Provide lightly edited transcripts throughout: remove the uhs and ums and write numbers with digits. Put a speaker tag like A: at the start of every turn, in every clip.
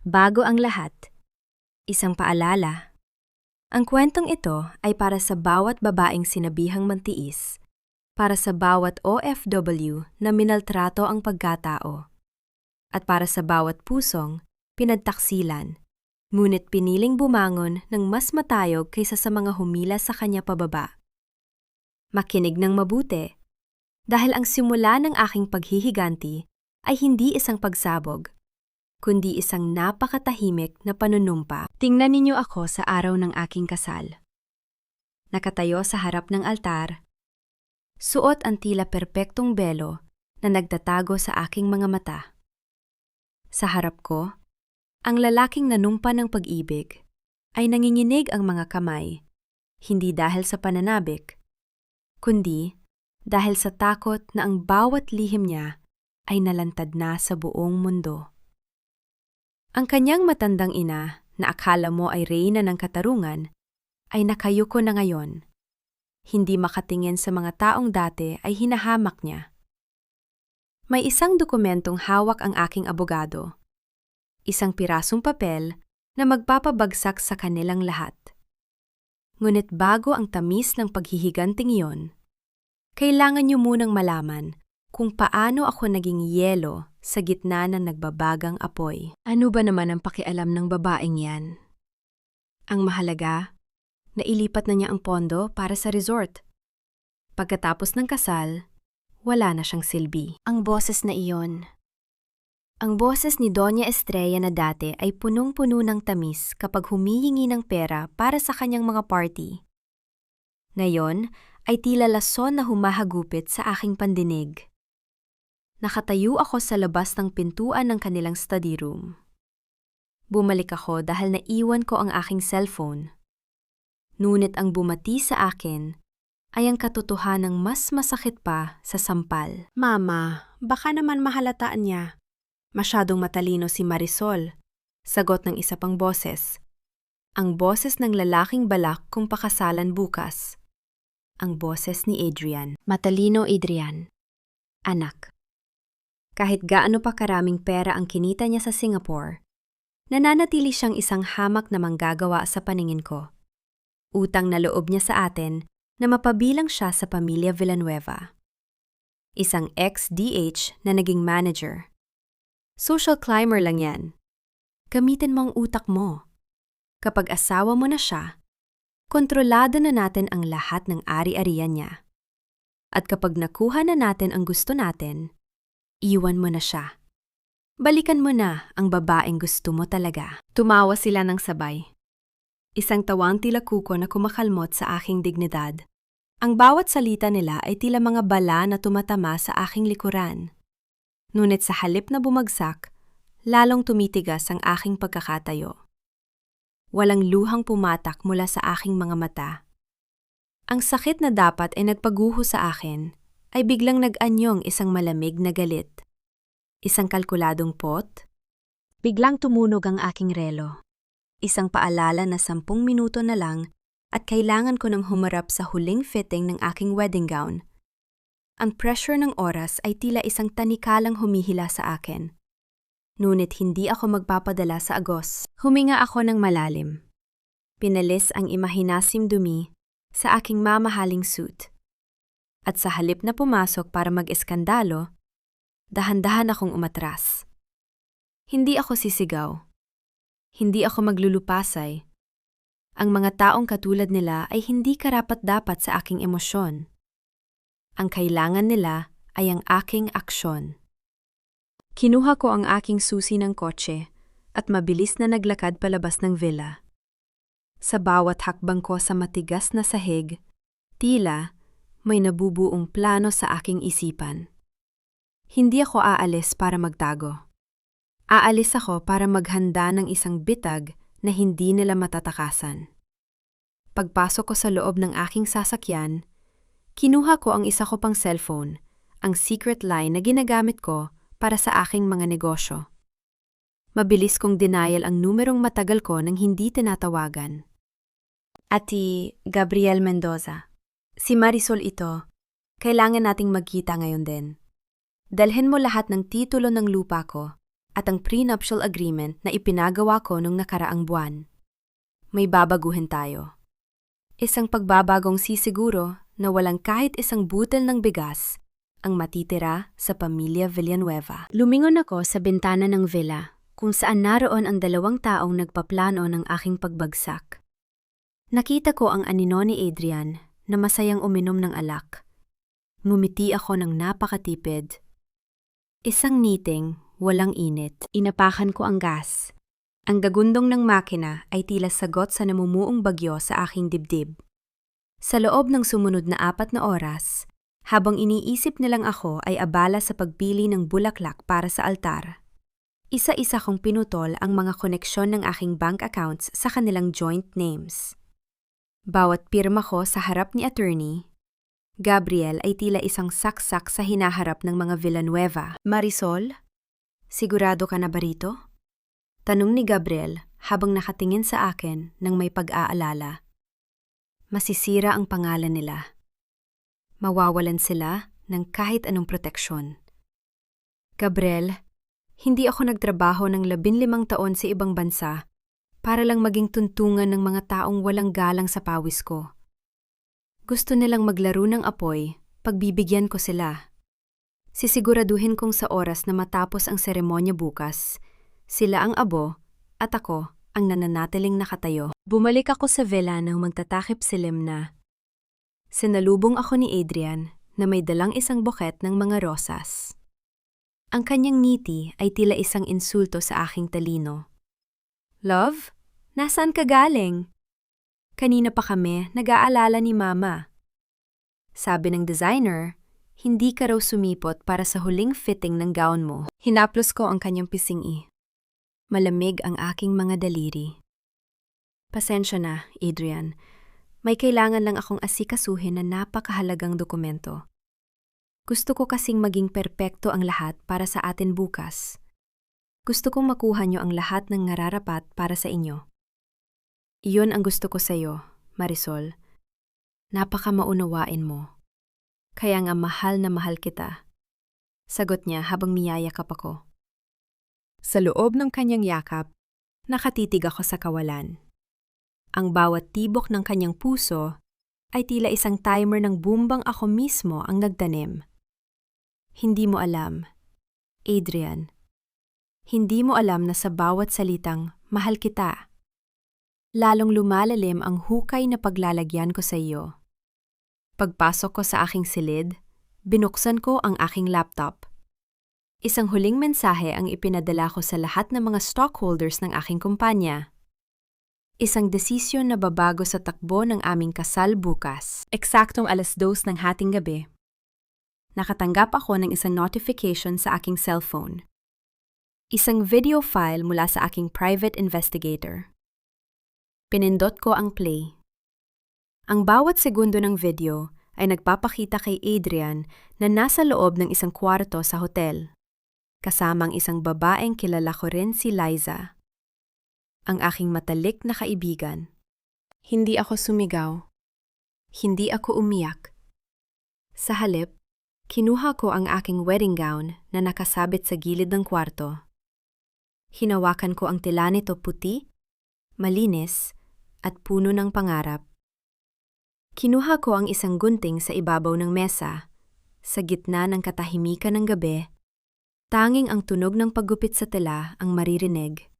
A: Bago ang lahat, isang paalala. Ang kwentong ito ay para sa bawat babaeng sinabihang mantiis, para sa bawat OFW na minaltrato ang pagkatao, at para sa bawat pusong pinagtaksilan, ngunit piniling bumangon ng mas matayog kaysa sa mga humila sa kanya pababa. Makinig ng mabuti, dahil ang simula ng aking paghihiganti ay hindi isang pagsabog, kundi isang napakatahimik na panunumpa. Tingnan ninyo ako sa araw ng aking kasal. Nakatayo sa harap ng altar, suot ang tila perpektong belo na nagtatago sa aking mga mata. Sa harap ko, ang lalaking nanumpa ng pag-ibig ay nanginginig ang mga kamay, hindi dahil sa pananabik, kundi dahil sa takot na ang bawat lihim niya ay nalantad na sa buong mundo. Ang kanyang matandang ina na akala mo ay reyna ng katarungan ay nakayuko na ngayon. Hindi makatingin sa mga taong dati ay hinahamak niya. May isang dokumentong hawak ang aking abogado. Isang pirasong papel na magpapabagsak sa kanilang lahat. Ngunit bago ang tamis ng paghihiganting iyon, kailangan niyo munang malaman kung paano ako naging yelo sa gitna ng nagbabagang apoy. Ano ba naman ang pakialam ng babaeng yan? Ang mahalaga, nailipat na niya ang pondo para sa resort. Pagkatapos ng kasal, wala na siyang silbi. Ang boses na iyon. Ang boses ni Doña Estrella na dati ay punong-puno ng tamis kapag humihingi ng pera para sa kanyang mga party. Ngayon ay tila lason na humahagupit sa aking pandinig. Nakatayo ako sa labas ng pintuan ng kanilang study room. Bumalik ako dahil naiwan ko ang aking cellphone. Ngunit ang bumati sa akin ay ang katotohanang mas masakit pa sa sampal. Mama, baka naman mahalataan niya. Masyadong matalino si Marisol, sagot ng isa pang boses. Ang boses ng lalaking balak kung pakasalan bukas. Ang boses ni Adrian. Matalino, Adrian. Anak. Kahit gaano pa karaming pera ang kinita niya sa Singapore, nananatili siyang isang hamak na manggagawa sa paningin ko. Utang na loob niya sa atin na mapabilang siya sa pamilya Villanueva. Isang ex-DH na naging manager. Social climber lang yan. Gamitin mo ang utak mo. Kapag asawa mo na siya, kontrolado na natin ang lahat ng ari-arian niya. At kapag nakuha na natin ang gusto natin, iwan mo na siya. Balikan mo na ang babaeng gusto mo talaga. Tumawa sila ng sabay. Isang tawang tila kuko na kumakalmot sa aking dignidad. Ang bawat salita nila ay tila mga bala na tumatama sa aking likuran. Ngunit sa halip na bumagsak, lalong tumitigas ang aking pagkakatayo. Walang luhang pumatak mula sa aking mga mata. Ang sakit na dapat ay nagpaguho sa akin ay biglang nag-anyong isang malamig na galit. Isang kalkuladong pot. Biglang tumunog ang aking relo. Isang paalala na 10 minuto na lang at kailangan ko nang humarap sa huling fitting ng aking wedding gown. Ang pressure ng oras ay tila isang tanikalang humihila sa akin. Ngunit hindi ako magpapadala sa agos. Huminga ako ng malalim. Pinalis ang imahinasim dumi sa aking mamahaling suit. At sa halip na pumasok para mag-eskandalo, dahan-dahan akong umatras. Hindi ako sisigaw. Hindi ako maglulupasay. Ang mga taong katulad nila ay hindi karapat-dapat sa aking emosyon. Ang kailangan nila ay ang aking aksyon. Kinuha ko ang aking susi ng kotse at mabilis na naglakad palabas ng villa. Sa bawat hakbang ko sa matigas na sahig, tila may nabubuong plano sa aking isipan. Hindi ako aalis para magtago. Aalis ako para maghanda ng isang bitag na hindi nila matatakasan. Pagpasok ko sa loob ng aking sasakyan, kinuha ko ang isa ko pang cellphone, ang secret line na ginagamit ko para sa aking mga negosyo. Mabilis kong denial ang numerong matagal ko nang hindi tinatawagan. Ati Gabriel Mendoza. Si Marisol ito. Kailangan nating magkita ngayon din. Dalhin mo lahat ng titulo ng lupa ko at ang prenuptial agreement na ipinagawa ko nung nakaraang buwan. May babaguhin tayo. Isang pagbabagong sisiguro na walang kahit isang butel ng bigas ang matitira sa pamilya Villanueva. Lumingon ako sa bintana ng villa kung saan naroon ang 2 taong nagpaplano ng aking pagbagsak. Nakita ko ang anino ni Adrian na masayang uminom ng alak. Ngumiti ako ng napakatipid. Isang meeting, walang init. Inapakan ko ang gas. Ang gagundong ng makina ay tila sagot sa namumuong bagyo sa aking dibdib. Sa loob ng sumunod na 4 na oras, habang iniisip nilang ako ay abala sa pagpili ng bulaklak para sa altar. Isa-isa kong pinutol ang mga koneksyon ng aking bank accounts sa kanilang joint names. Bawat pirma ko sa harap ni attorney, Gabriel ay tila isang saksak sa hinaharap ng mga Villanueva. Marisol, sigurado ka na ba rito? Tanong ni Gabriel habang nakatingin sa akin ng may pag-aalala. Masisira ang pangalan nila. Mawawalan sila ng kahit anong proteksyon. Gabriel, hindi ako nagtrabaho ng 15 taon sa ibang bansa para lang maging tuntungan ng mga taong walang galang sa pawis ko. Gusto nilang maglaro ng apoy, pagbibigyan ko sila. Sisiguraduhin kong sa oras na matapos ang seremonya bukas, sila ang abo at ako ang nananatiling nakatayo. Bumalik ako sa villa nang magtatakip silim na. Sinalubong ako ni Adrian na may dalang isang buket ng mga rosas. Ang kanyang ngiti ay tila isang insulto sa aking talino. Love, nasaan ka galing? Kanina pa kami nag-aalala ni Mama. Sabi ng designer, hindi ka raw sumipot para sa huling fitting ng gown mo. Hinaplos ko ang kanyang pisngi. Malamig ang aking mga daliri. Pasensya na, Adrian. May kailangan lang akong asikasuhin na napakahalagang dokumento. Gusto ko kasing maging perpekto ang lahat para sa atin bukas. Gusto kong makuha niyo ang lahat ng nararapat para sa inyo. Iyon ang gusto ko sa iyo, Marisol. Napakamaunawain mo. Kaya nga mahal na mahal kita. Sagot niya habang niyayakap ako. Sa loob ng kanyang yakap, nakatitig ako sa kawalan. Ang bawat tibok ng kanyang puso ay tila isang timer ng bumbang ako mismo ang nagtanim. Hindi mo alam, Adrian. Hindi mo alam na sa bawat salitang mahal kita, lalong lumalalim ang hukay na paglalagyan ko sa iyo. Pagpasok ko sa aking silid, binuksan ko ang aking laptop. Isang huling mensahe ang ipinadala ko sa lahat ng mga stockholders ng aking kumpanya. Isang desisyon na babago sa takbo ng aming kasal bukas. Eksaktong 2:00 ng hating gabi. Nakatanggap ako ng isang notification sa aking cellphone. Isang video file mula sa aking private investigator. Pinindot ko ang play. Ang bawat segundo ng video ay nagpapakita kay Adrian na nasa loob ng isang kwarto sa hotel. Kasamang isang babaeng kilala ko rin si Liza. Ang aking matalik na kaibigan. Hindi ako sumigaw. Hindi ako umiyak. Sa halip, kinuha ko ang aking wedding gown na nakasabit sa gilid ng kwarto. Hinawakan ko ang tela nito puti, malinis, at puno ng pangarap. Kinuha ko ang isang gunting sa ibabaw ng mesa, sa gitna ng katahimikan ng gabi. Tanging ang tunog ng paggupit sa tela ang maririnig.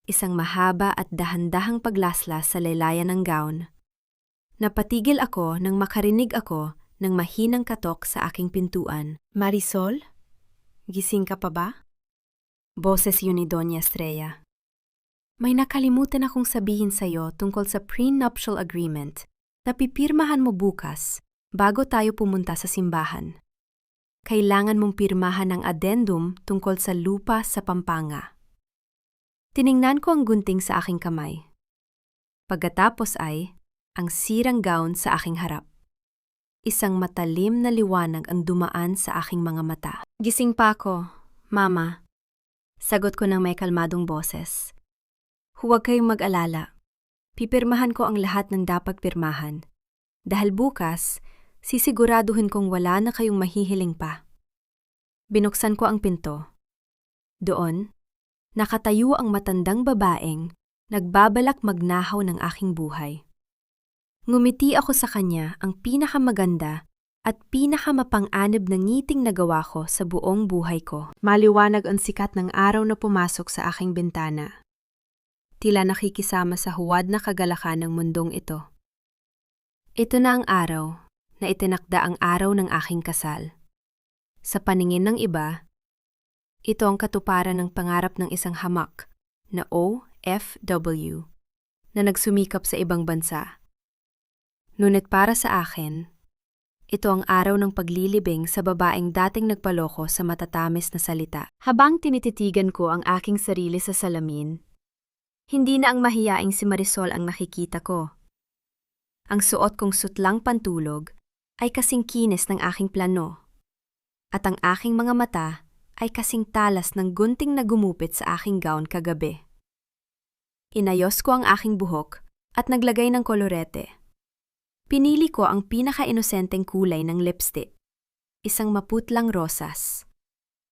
A: Isang mahaba at dahan-dahang paglaslas sa laylayan ng gown. Napatigil ako nang makarinig ako ng mahinang katok sa aking pintuan. Marisol? Gising ka pa ba? Boses yun ni Doña Estrella. May nakalimutan akong sabihin sa'yo tungkol sa prenuptial agreement na pipirmahan mo bukas bago tayo pumunta sa simbahan. Kailangan mong pirmahan ang addendum tungkol sa lupa sa Pampanga. Tiningnan ko ang gunting sa aking kamay. Pagkatapos ay ang sirang gown sa aking harap. Isang matalim na liwanag ang dumaan sa aking mga mata. Gising pa ako, Mama. Sagot ko ng may kalmadong boses. Huwag kayong mag-alala. Pipirmahan ko ang lahat ng dapat pirmahan. Dahil bukas, sisiguraduhin kong wala na kayong mahihiling pa. Binuksan ko ang pinto. Doon, Nakatayo ang matandang babaeng, nagbabalak magnahaw ng aking buhay. Ngumiti ako sa kanya ang pinakamaganda at pinakamapang-anib na ngiting nagawa ko sa buong buhay ko. Maliwanag ang sikat ng araw na pumasok sa aking bintana. Tila nakikisama sa huwad na kagalakan ng mundong ito. Ito na ang araw na itinakda ang araw ng aking kasal. Sa paningin ng iba, ito ang katuparan ng pangarap ng isang hamak na OFW na nagsumikap sa ibang bansa. Ngunit para sa akin, ito ang araw ng paglilibing sa babaeng dating nagpaloko sa matatamis na salita. Habang tinititigan ko ang aking sarili sa salamin, hindi na ang mahiyaing si Marisol ang nakikita ko. Ang suot kong sutlang pantulog ay kasing kinis ng aking plano, at ang aking mga mata ay kasing talas ng gunting na gumupit sa aking gown kagabi. Inayos ko ang aking buhok at naglagay ng kolorete. Pinili ko ang pinaka-inosenteng kulay ng lipstick, isang maputlang rosas,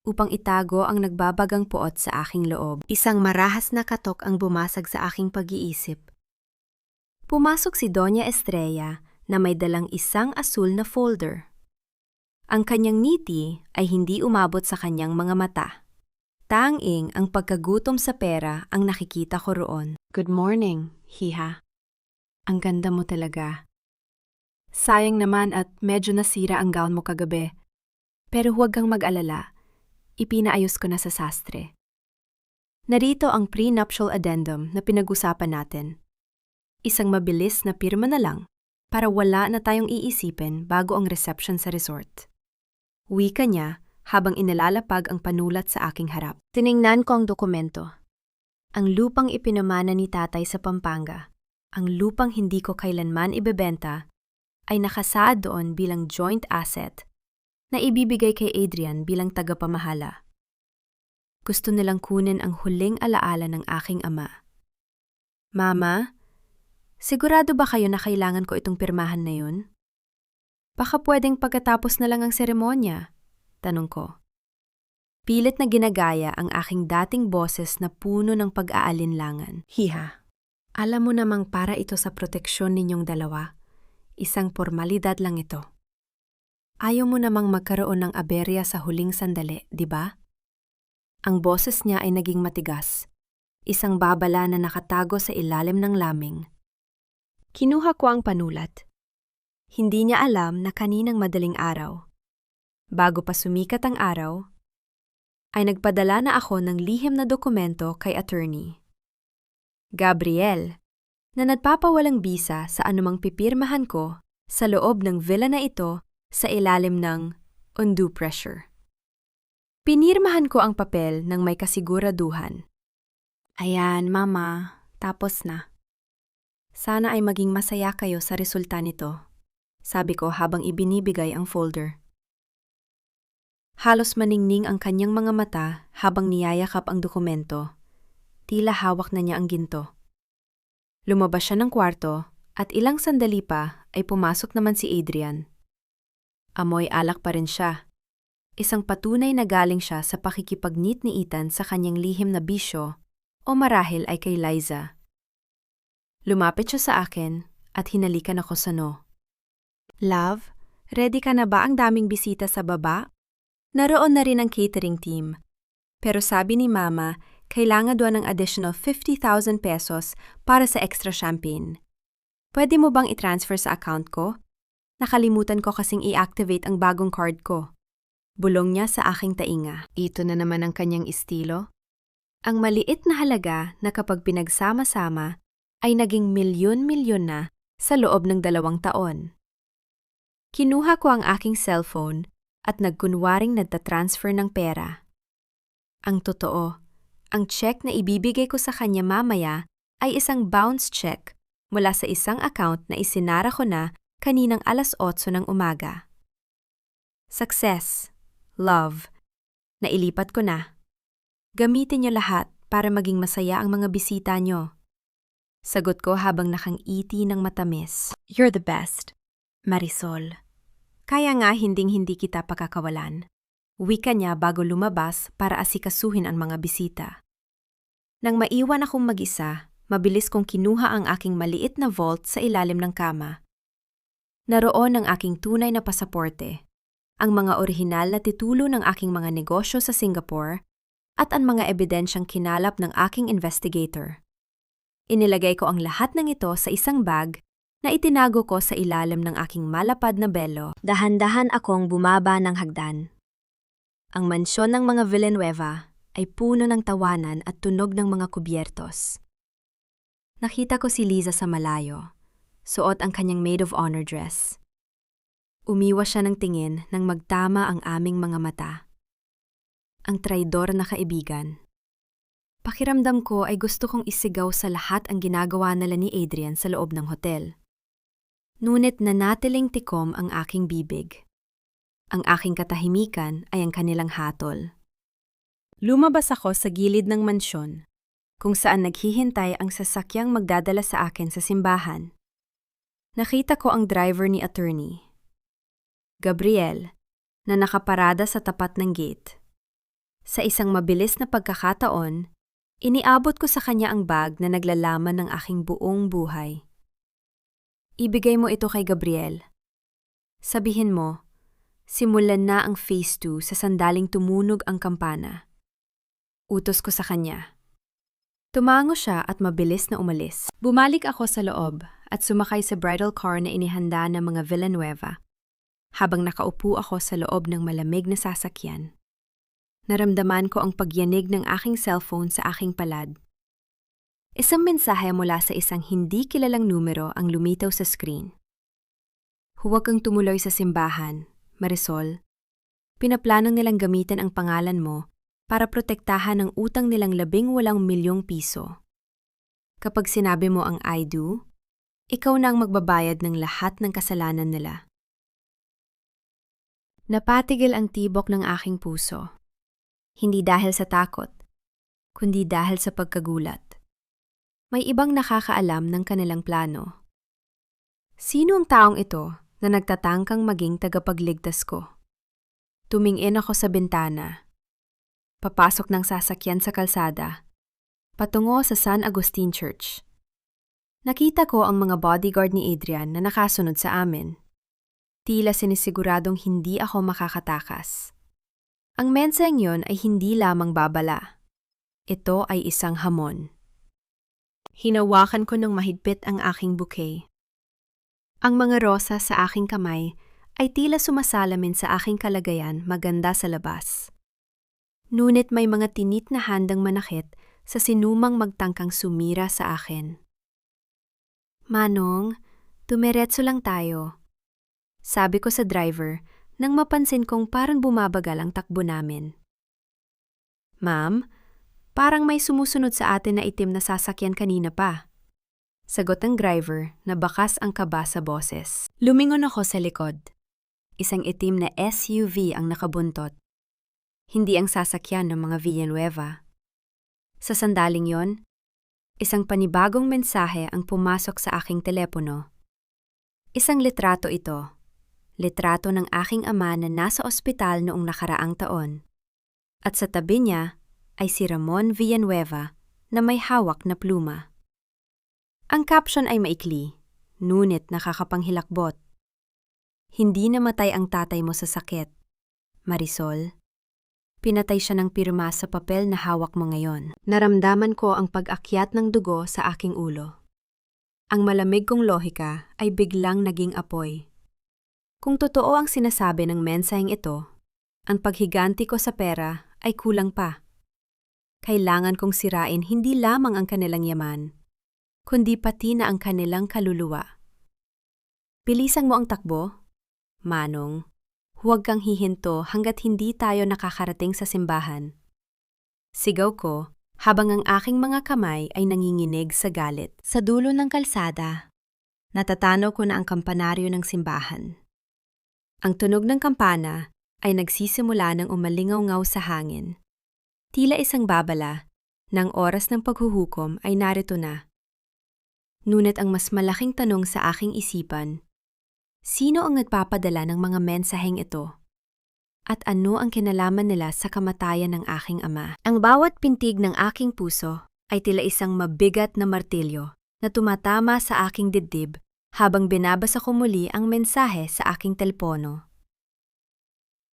A: upang itago ang nagbabagang puot sa aking loob. Isang marahas na katok ang bumasag sa aking pag-iisip. Pumasok si Doña Estrella na may dalang isang asul na folder. Ang kanyang ngiti ay hindi umabot sa kanyang mga mata. Tanging ang pagkagutom sa pera ang nakikita ko roon. Good morning, Hiha. Ang ganda mo talaga. Sayang naman at medyo nasira ang gown mo kagabi. Pero huwag kang mag-alala. Ipinaayos ko na sa sastre. Narito ang prenuptial addendum na pinag-usapan natin. Isang mabilis na pirma na lang para wala na tayong iisipin bago ang reception sa resort. Wika niya habang inalalapag ang panulat sa aking harap. Tiningnan ko ang dokumento. Ang lupang ipinamana ni tatay sa Pampanga, ang lupang hindi ko kailanman ibebenta, ay nakasaad doon bilang joint asset na ibibigay kay Adrian bilang tagapamahala. Gusto nilang kunin ang huling alaala ng aking ama. Mama, sigurado ba kayo na kailangan ko itong pirmahan na yun? Baka pwedeng pagkatapos na lang ang seremonya, tanong ko. Pilit na ginagaya ang aking dating boses na puno ng pag-aalinlangan. Hiha, alam mo namang para ito sa proteksyon ninyong dalawa. Isang formalidad lang ito. Ayaw mo namang magkaroon ng aberya sa huling sandali, di ba? Ang boses niya ay naging matigas. Isang babala na nakatago sa ilalim ng laming. Kinuha ko ang panulat. Hindi niya alam na kaninang madaling araw. Bago pa sumikat ang araw, ay nagpadala na ako ng lihim na dokumento kay attorney Gabriel, na nagpapawalang bisa sa anumang pipirmahan ko sa loob ng villa na ito sa ilalim ng undue pressure. Pinirmahan ko ang papel ng may kasiguraduhan. Ayan, Mama, tapos na. Sana ay maging masaya kayo sa resulta nito, sabi ko habang ibinibigay ang folder. Halos maningning ang kanyang mga mata habang niyayakap ang dokumento. Tila hawak na niya ang ginto. Lumabas siya ng kwarto at ilang sandali pa ay pumasok naman si Adrian. Amoy alak pa rin siya. Isang patunay na galing siya sa pakikipagnit ni Ethan sa kanyang lihim na bisyo o marahil ay kay Liza. Lumapit siya sa akin at hinalikan ako sa noo. Love, ready ka na ba ang daming bisita sa baba? Naroon na rin ang catering team. Pero sabi ni Mama, kailangan doon ng additional 50,000 pesos para sa extra champagne. Pwede mo bang i-transfer sa account ko? Nakalimutan ko kasing i-activate ang bagong card ko. Bulong niya sa aking tainga. Ito na naman ang kanyang estilo. Ang maliit na halaga na kapag pinagsama-sama ay naging milyon-milyon na sa loob ng 2 taon. Kinuha ko ang aking cellphone at nagkunwaring nagtatransfer ng pera. Ang totoo, ang check na ibibigay ko sa kanya mamaya ay isang bounce check mula sa isang account na isinara ko na kaninang 8:00 ng umaga. Success, love, nailipat ko na. Gamitin niyo lahat para maging masaya ang mga bisita niyo. Sagot ko habang nakangiti ng matamis. You're the best, Marisol. Kaya nga hinding-hindi kita pakakawalan. Wika niya bago lumabas para asikasuhin ang mga bisita. Nang maiwan akong mag-isa, mabilis kong kinuha ang aking maliit na vault sa ilalim ng kama. Naroon ang aking tunay na pasaporte, ang mga orihinal na titulo ng aking mga negosyo sa Singapore, at ang mga ebidensyang kinalap ng aking investigator. Inilagay ko ang lahat ng ito sa isang bag na itinago ko sa ilalim ng aking malapad na belo. Dahan-dahan akong bumaba ng hagdan. Ang mansyon ng mga Villanueva ay puno ng tawanan at tunog ng mga kubyertos. Nakita ko si Liza sa malayo, suot ang kanyang maid of honor dress. Umiwas siya ng tingin nang magtama ang aming mga mata. Ang traidor na kaibigan. Pakiramdam ko ay gusto kong isigaw sa lahat ang ginagawa nila ni Adrian sa loob ng hotel. Ngunit nanatiling tikom ang aking bibig. Ang aking katahimikan ay ang kanilang hatol. Lumabas ako sa gilid ng mansyon, kung saan naghihintay ang sasakyang magdadala sa akin sa simbahan. Nakita ko ang driver ni attorney, Gabriel, na nakaparada sa tapat ng gate. Sa isang mabilis na pagkakataon, iniabot ko sa kanya ang bag na naglalaman ng aking buong buhay. Ibigay mo ito kay Gabriel. Sabihin mo, simulan na ang phase 2 sa sandaling tumunog ang kampana. Utos ko sa kanya. Tumango siya at mabilis na umalis. Bumalik ako sa loob at sumakay sa bridal car na inihanda ng mga Villanueva. Habang nakaupo ako sa loob ng malamig na sasakyan, naramdaman ko ang pagyanig ng aking cellphone sa aking palad. Isang mensahe mula sa isang hindi kilalang numero ang lumitaw sa screen. Huwag kang tumuloy sa simbahan, Marisol. Pinaplano nilang gamitin ang pangalan mo para protektahan ang utang nilang 18 milyong piso. Kapag sinabi mo ang I do, ikaw na ang magbabayad ng lahat ng kasalanan nila. Napatigil ang tibok ng aking puso. Hindi dahil sa takot, kundi dahil sa pagkagulat. May ibang nakakaalam ng kanilang plano. Sino ang taong ito na nagtatangkang maging tagapagligtas ko? Tumingin ako sa bintana. Papasok ng sasakyan sa kalsada, patungo sa San Agustin Church. Nakita ko ang mga bodyguard ni Adrian na nakasunod sa amin. Tila sinisiguradong hindi ako makakatakas. Ang mensaheng yon ay hindi lamang babala. Ito ay isang hamon. Hinawakan ko ng mahigpit ang aking bouquet. Ang mga rosa sa aking kamay ay tila sumasalamin sa aking kalagayan maganda sa labas. Ngunit may mga tinit na handang manakit sa sinumang magtangkang sumira sa akin. Manong, tumiretso lang tayo. Sabi ko sa driver nang mapansin kong parang bumabagal ang takbo namin. Ma'am, parang may sumusunod sa atin na itim na sasakyan kanina pa. Sagot ng driver na bakas ang kaba sa boses. Lumingon ako sa likod. Isang itim na SUV ang nakabuntot. Hindi ang sasakyan ng mga Villanueva. Sa sandaling yon, isang panibagong mensahe ang pumasok sa aking telepono. Isang litrato ito. Litrato ng aking ama na nasa ospital noong nakaraang taon. At sa tabi niya ay si Ramon Villanueva na may hawak na pluma. Ang caption ay maikli, ngunit nakakapanghilakbot. Hindi namatay ang tatay mo sa sakit, Marisol. Pinatay siya ng pirma sa papel na hawak mo ngayon. Naramdaman ko ang pag-akyat ng dugo sa aking ulo. Ang malamig kong lohika ay biglang naging apoy. Kung totoo ang sinasabi ng mensaheng ito, ang paghiganti ko sa pera ay kulang pa. Kailangan kong sirain hindi lamang ang kanilang yaman, kundi pati na ang kanilang kaluluwa. Bilisan mo ang takbo, Manong. Huwag kang hihinto hanggat hindi tayo nakakarating sa simbahan. Sigaw ko habang ang aking mga kamay ay nanginginig sa galit. Sa dulo ng kalsada, natatanaw ko na ang kampanaryo ng simbahan. Ang tunog ng kampana ay nagsisimula ng umalingaw-ngaw sa hangin. Tila isang babala, ng oras ng paghuhukom ay narito na. Ngunit ang mas malaking tanong sa aking isipan, sino ang nagpapadala ng mga mensaheng ito? At ano ang kinalaman nila sa kamatayan ng aking ama? Ang bawat pintig ng aking puso ay tila isang mabigat na martilyo na tumatama sa aking dibdib habang binabasa ko muli ang mensahe sa aking telepono.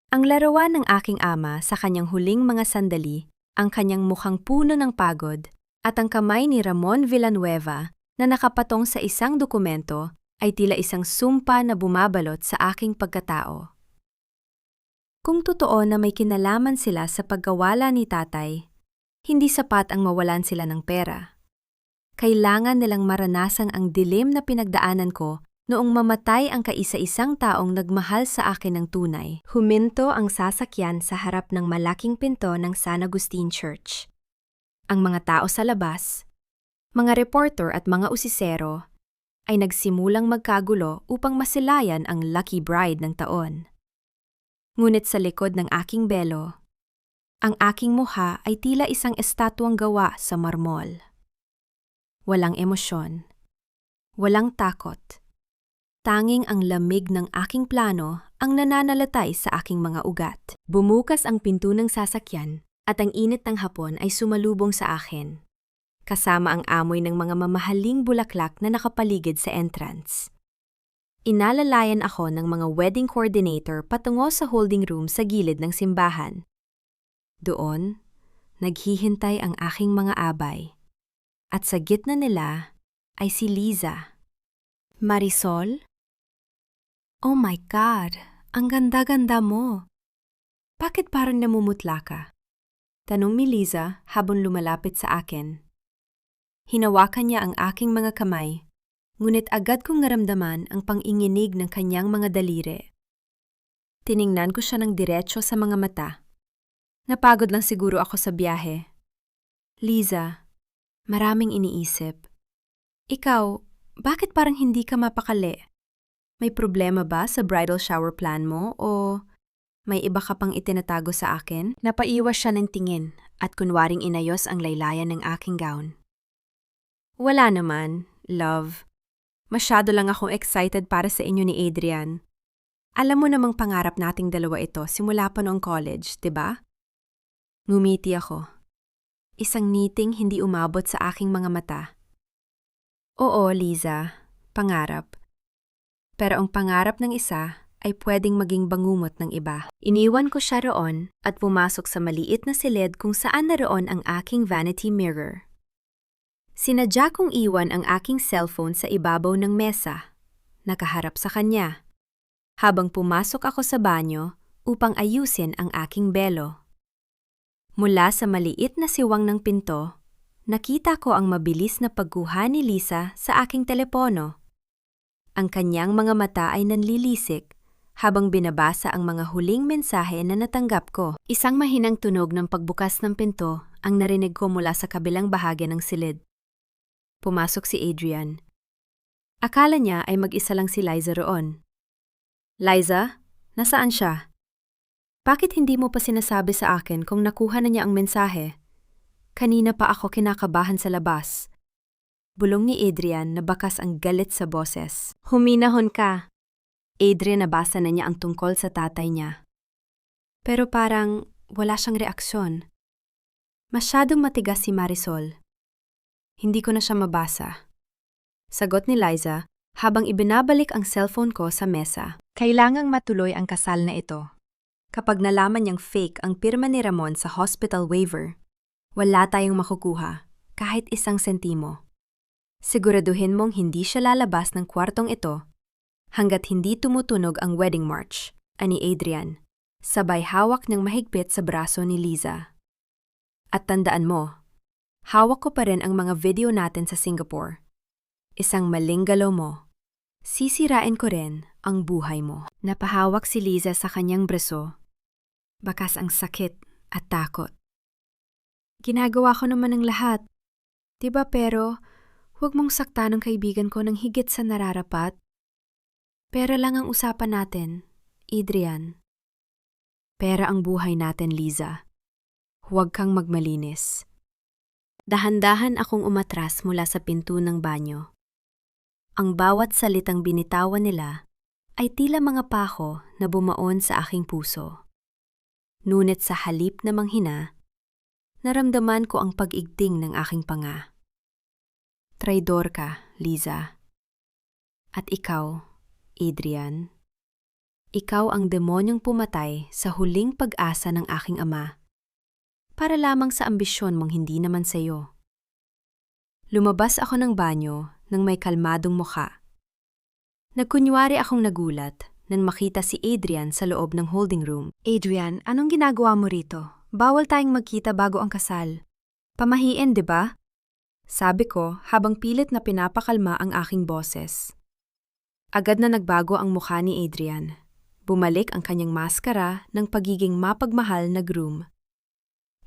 A: Ang larawan ng aking ama sa kanyang huling mga sandali, ang kanyang mukhang puno ng pagod, at ang kamay ni Ramon Villanueva na nakapatong sa isang dokumento ay tila isang sumpa na bumabalot sa aking pagkatao. Kung totoo na may kinalaman sila sa pagkawala ni tatay, hindi sapat ang mawalan sila ng pera. Kailangan nilang maranasan ang dilim na pinagdaanan ko noong mamatay ang kaisa-isang taong nagmahal sa akin ng tunay. Huminto ang sasakyan sa harap ng malaking pinto ng San Agustin Church. Ang mga tao sa labas, mga reporter at mga usisero, ay nagsimulang magkagulo upang masilayan ang lucky bride ng taon. Ngunit sa likod ng aking belo, ang aking mukha ay tila isang estatwang gawa sa marmol. Walang emosyon, walang takot. Tanging ang lamig ng aking plano ang nananalatay sa aking mga ugat. Bumukas ang pinto ng sasakyan at ang init ng hapon ay sumalubong sa akin, kasama ang amoy ng mga mamahaling bulaklak na nakapaligid sa entrance. Inalalayan ako ng mga wedding coordinator patungo sa holding room sa gilid ng simbahan. Doon, naghihintay ang aking mga abay. At sa gitna nila ay si Liza. Marisol? Oh my God, ang ganda-ganda mo. Bakit parang namumutla ka? Tanong ni Liza habang lumalapit sa akin. Hinawakan niya ang aking mga kamay, ngunit agad kong naramdaman ang panginginig ng kanyang mga daliri. Tiningnan ko siya ng diretso sa mga mata. Napagod lang siguro ako sa biyahe. Liza, maraming iniisip. Ikaw, bakit parang hindi ka mapakali? May problema ba sa bridal shower plan mo o may iba ka pang itinatago sa akin? Napaiwas siya ng tingin at kunwaring inayos ang laylayan ng aking gown. Wala naman, love. Masyado lang akong excited para sa inyo ni Adrian. Alam mo namang pangarap nating dalawa ito simula pa noong college, 'di ba? Ngumiti ako. Isang ngiting hindi umabot sa aking mga mata. Oo, Liza, pangarap. Pero ang pangarap ng isa ay pwedeng maging bangumot ng iba. Iniwan ko siya roon at pumasok sa maliit na silid kung saan naroon ang aking vanity mirror. Sinadya kong iwan ang aking cellphone sa ibabaw ng mesa, nakaharap sa kanya, habang pumasok ako sa banyo upang ayusin ang aking belo. Mula sa maliit na siwang ng pinto, nakita ko ang mabilis na pagkuha ni Liza sa aking telepono. Ang kanyang mga mata ay nanlilisik habang binabasa ang mga huling mensahe na natanggap ko. Isang mahinang tunog ng pagbukas ng pinto ang narinig ko mula sa kabilang bahagi ng silid. Pumasok si Adrian. Akala niya ay mag-isa lang si Liza roon. Liza, nasaan siya? Bakit hindi mo pa sinasabi sa akin kung nakuha na niya ang mensahe? Kanina pa ako kinakabahan sa labas. Bulong ni Adrian na bakas ang galit sa boses. Huminahon ka. Adrian nabasa na niya ang tungkol sa tatay niya. Pero parang wala siyang reaksyon. Masyadong matigas si Marisol. Hindi ko na siya mabasa. Sagot ni Liza habang ibinabalik ang cellphone ko sa mesa. Kailangang matuloy ang kasal na ito. Kapag nalaman niyang fake ang pirma ni Ramon sa hospital waiver, wala tayong makukuha, kahit isang sentimo. Siguraduhin mong hindi siya lalabas ng kwartong ito hanggat hindi tumutunog ang wedding march, ani Adrian, sabay hawak ng mahigpit sa braso ni Liza. At tandaan mo, hawak ko pa rin ang mga video natin sa Singapore. Isang maling galaw mo, sisirain ko rin ang buhay mo. Napahawak si Liza sa kanyang braso. Bakas ang sakit at takot. Ginagawa ko naman ang lahat. Diba pero, huwag mong saktan ang kaibigan ko ng higit sa nararapat. Pera lang ang usapan natin, Adrian. Pera ang buhay natin, Liza. Huwag kang magmalinis. Dahan-dahan akong umatras mula sa pinto ng banyo. Ang bawat salitang binitawan nila ay tila mga pako na bumaon sa aking puso. Ngunit sa halip na manghina, naramdaman ko ang pag-igting ng aking panga. Traidor ka, Liza. At ikaw, Adrian. Ikaw ang demonyong pumatay sa huling pag-asa ng aking ama. Para lamang sa ambisyon mong hindi naman sa iyo. Lumabas ako ng banyo nang may kalmadong mukha. Nagkunwari akong nagulat nang makita si Adrian sa loob ng holding room.
B: Adrian, anong ginagawa mo rito? Bawal tayong magkita bago ang kasal. Pamahiin, di ba? Sabi ko habang pilit na pinapakalma ang aking boses. Agad na nagbago ang mukha ni Adrian. Bumalik ang kanyang maskara ng pagiging mapagmahal na groom.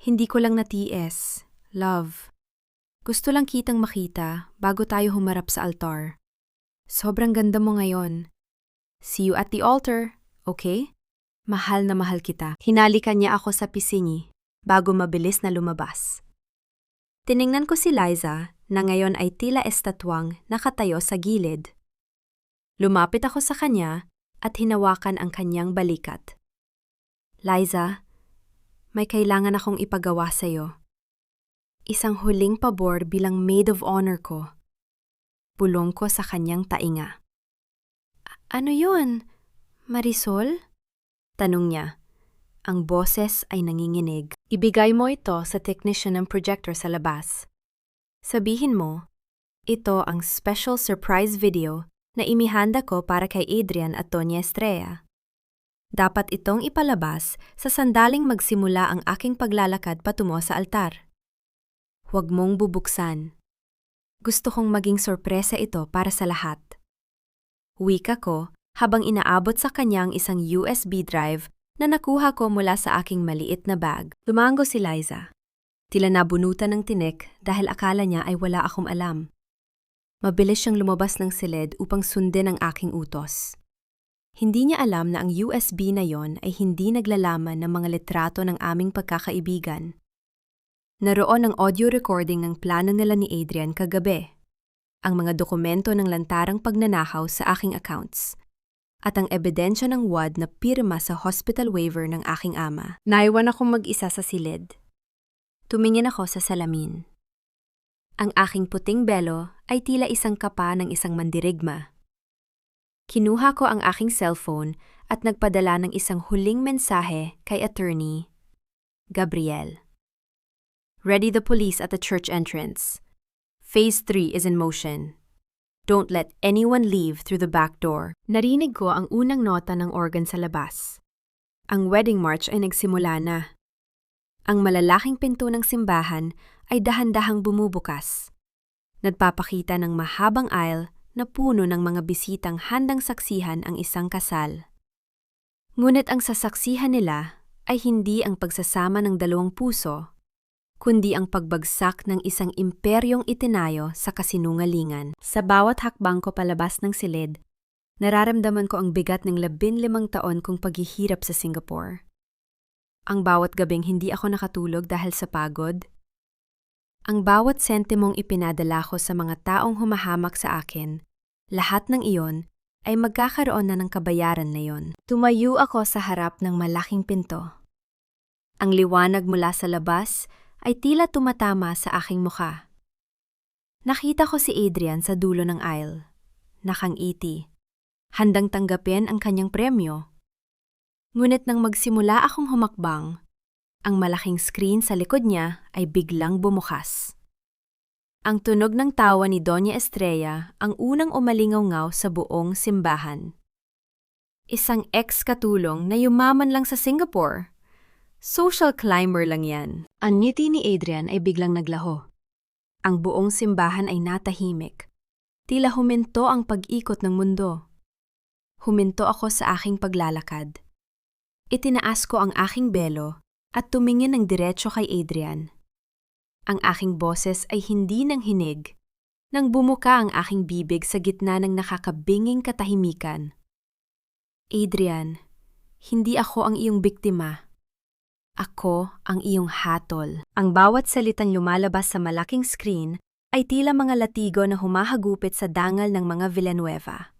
B: Hindi ko lang natiis, love. Gusto lang kitang makita bago tayo humarap sa altar. Sobrang ganda mo ngayon. See you at the altar, okay? Mahal na mahal kita. Hinalikan niya ako sa pisngi bago mabilis na lumabas. Tiningnan ko si Liza na ngayon ay tila estatwang nakatayo sa gilid. Lumapit ako sa kanya at hinawakan ang kanyang balikat. Liza, may kailangan akong ipagawa sa iyo. Isang huling pabor bilang maid of honor ko. Bulong ko sa kanyang tainga. Ano yun? Marisol? Tanong niya. Ang boses ay nanginginig. Ibigay mo ito sa technician ng projector sa labas. Sabihin mo, ito ang special surprise video na imihanda ko para kay Adrian at Doña Estrella. Dapat itong ipalabas sa sandaling magsimula ang aking paglalakad patungo sa altar. Huwag mong bubuksan. Gusto kong maging sorpresa ito para sa lahat. Wika ko habang inaabot sa kanyang isang USB drive na nakuha ko mula sa aking maliit na bag. Lumango si Liza. Tila nabunutan ng tinik dahil akala niya ay wala akong alam. Mabilis siyang lumabas ng silid upang sundin ang aking utos. Hindi niya alam na ang USB na yon ay hindi naglalaman ng mga litrato ng aming pagkakaibigan. Naroon ang audio recording ng plano nila ni Adrian kagabi, ang mga dokumento ng lantarang pagnanakaw sa aking accounts, at ang ebidensya ng wad na pirma sa hospital waiver ng aking ama. Naiwan akong mag-isa sa silid. Tumingin ako sa salamin. Ang aking puting belo ay tila isang kapa ng isang mandirigma. Kinuha ko ang aking cellphone at nagpadala ng isang huling mensahe kay attorney Gabriel. Ready the police at the church entrance. Phase 3 is in motion. Don't let anyone leave through the back door. Narinig ko ang unang nota ng organ sa labas. Ang wedding march ay nagsimula na. Ang malalaking pinto ng simbahan ay dahan-dahang bumubukas. Nagpapakita ng mahabang aisle na puno ng mga bisitang handang saksihan ang isang kasal. Ngunit ang sasaksihan nila ay hindi ang pagsasama ng dalawang puso, kundi ang pagbagsak ng isang imperyong itinayo sa kasinungalingan. Sa bawat hakbang ko palabas ng silid, nararamdaman ko ang bigat ng 15 taon kong paghihirap sa Singapore. Ang bawat gabing hindi ako nakatulog dahil sa pagod. Ang bawat sentimong ipinadala ko sa mga taong humahamak sa akin, lahat ng iyon ay magkakaroon na ng kabayaran na iyon. Tumayo ako sa harap ng malaking pinto. Ang liwanag mula sa labas ay tila tumatama sa aking mukha. Nakita ko si Adrian sa dulo ng aisle, nakangiti, handang tanggapin ang kanyang premyo. Ngunit nang magsimula akong humakbang, ang malaking screen sa likod niya ay biglang bumukas. Ang tunog ng tawa ni Doña Estrella ang unang umalingaw-ngaw sa buong simbahan. Isang ex-katulong na yumaman lang sa Singapore. Social climber lang yan. Ang ngiti ni Adrian ay biglang naglaho. Ang buong simbahan ay natahimik. Tila huminto ang pag-ikot ng mundo. Huminto ako sa aking paglalakad. Itinaas ko ang aking belo at tumingin ng diretso kay Adrian. Ang aking boses ay hindi nang hinig nang bumuka ang aking bibig sa gitna ng nakakabinging katahimikan. Adrian, hindi ako ang iyong biktima. Ako ang iyong hatol. Ang bawat salitang lumalabas sa malaking screen ay tila mga latigo na humahagupit sa dangal ng mga Villanueva.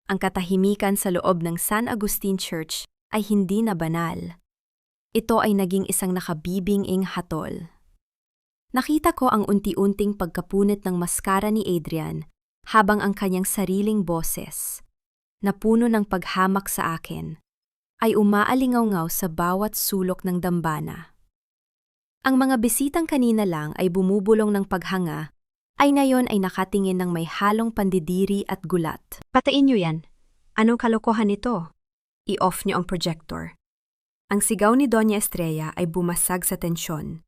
B: Ang katahimikan sa loob ng San Agustin Church ay hindi na banal.
A: Ito ay naging isang nakabibinging hatol. Nakita ko ang unti-unting pagkapunit ng maskara ni Adrian habang ang kanyang sariling boses, na puno ng paghamak sa akin, ay umaalingaw-ngaw sa bawat sulok ng dambana. Ang mga bisitang kanina lang ay bumubulong ng paghanga, ay ngayon ay nakatingin ng may halong pandidiri at gulat.
B: Patain niyo yan. Anong kalokohan nito? I-off niyo ang projector. Ang sigaw ni Doña Estrella ay bumasag sa tensyon.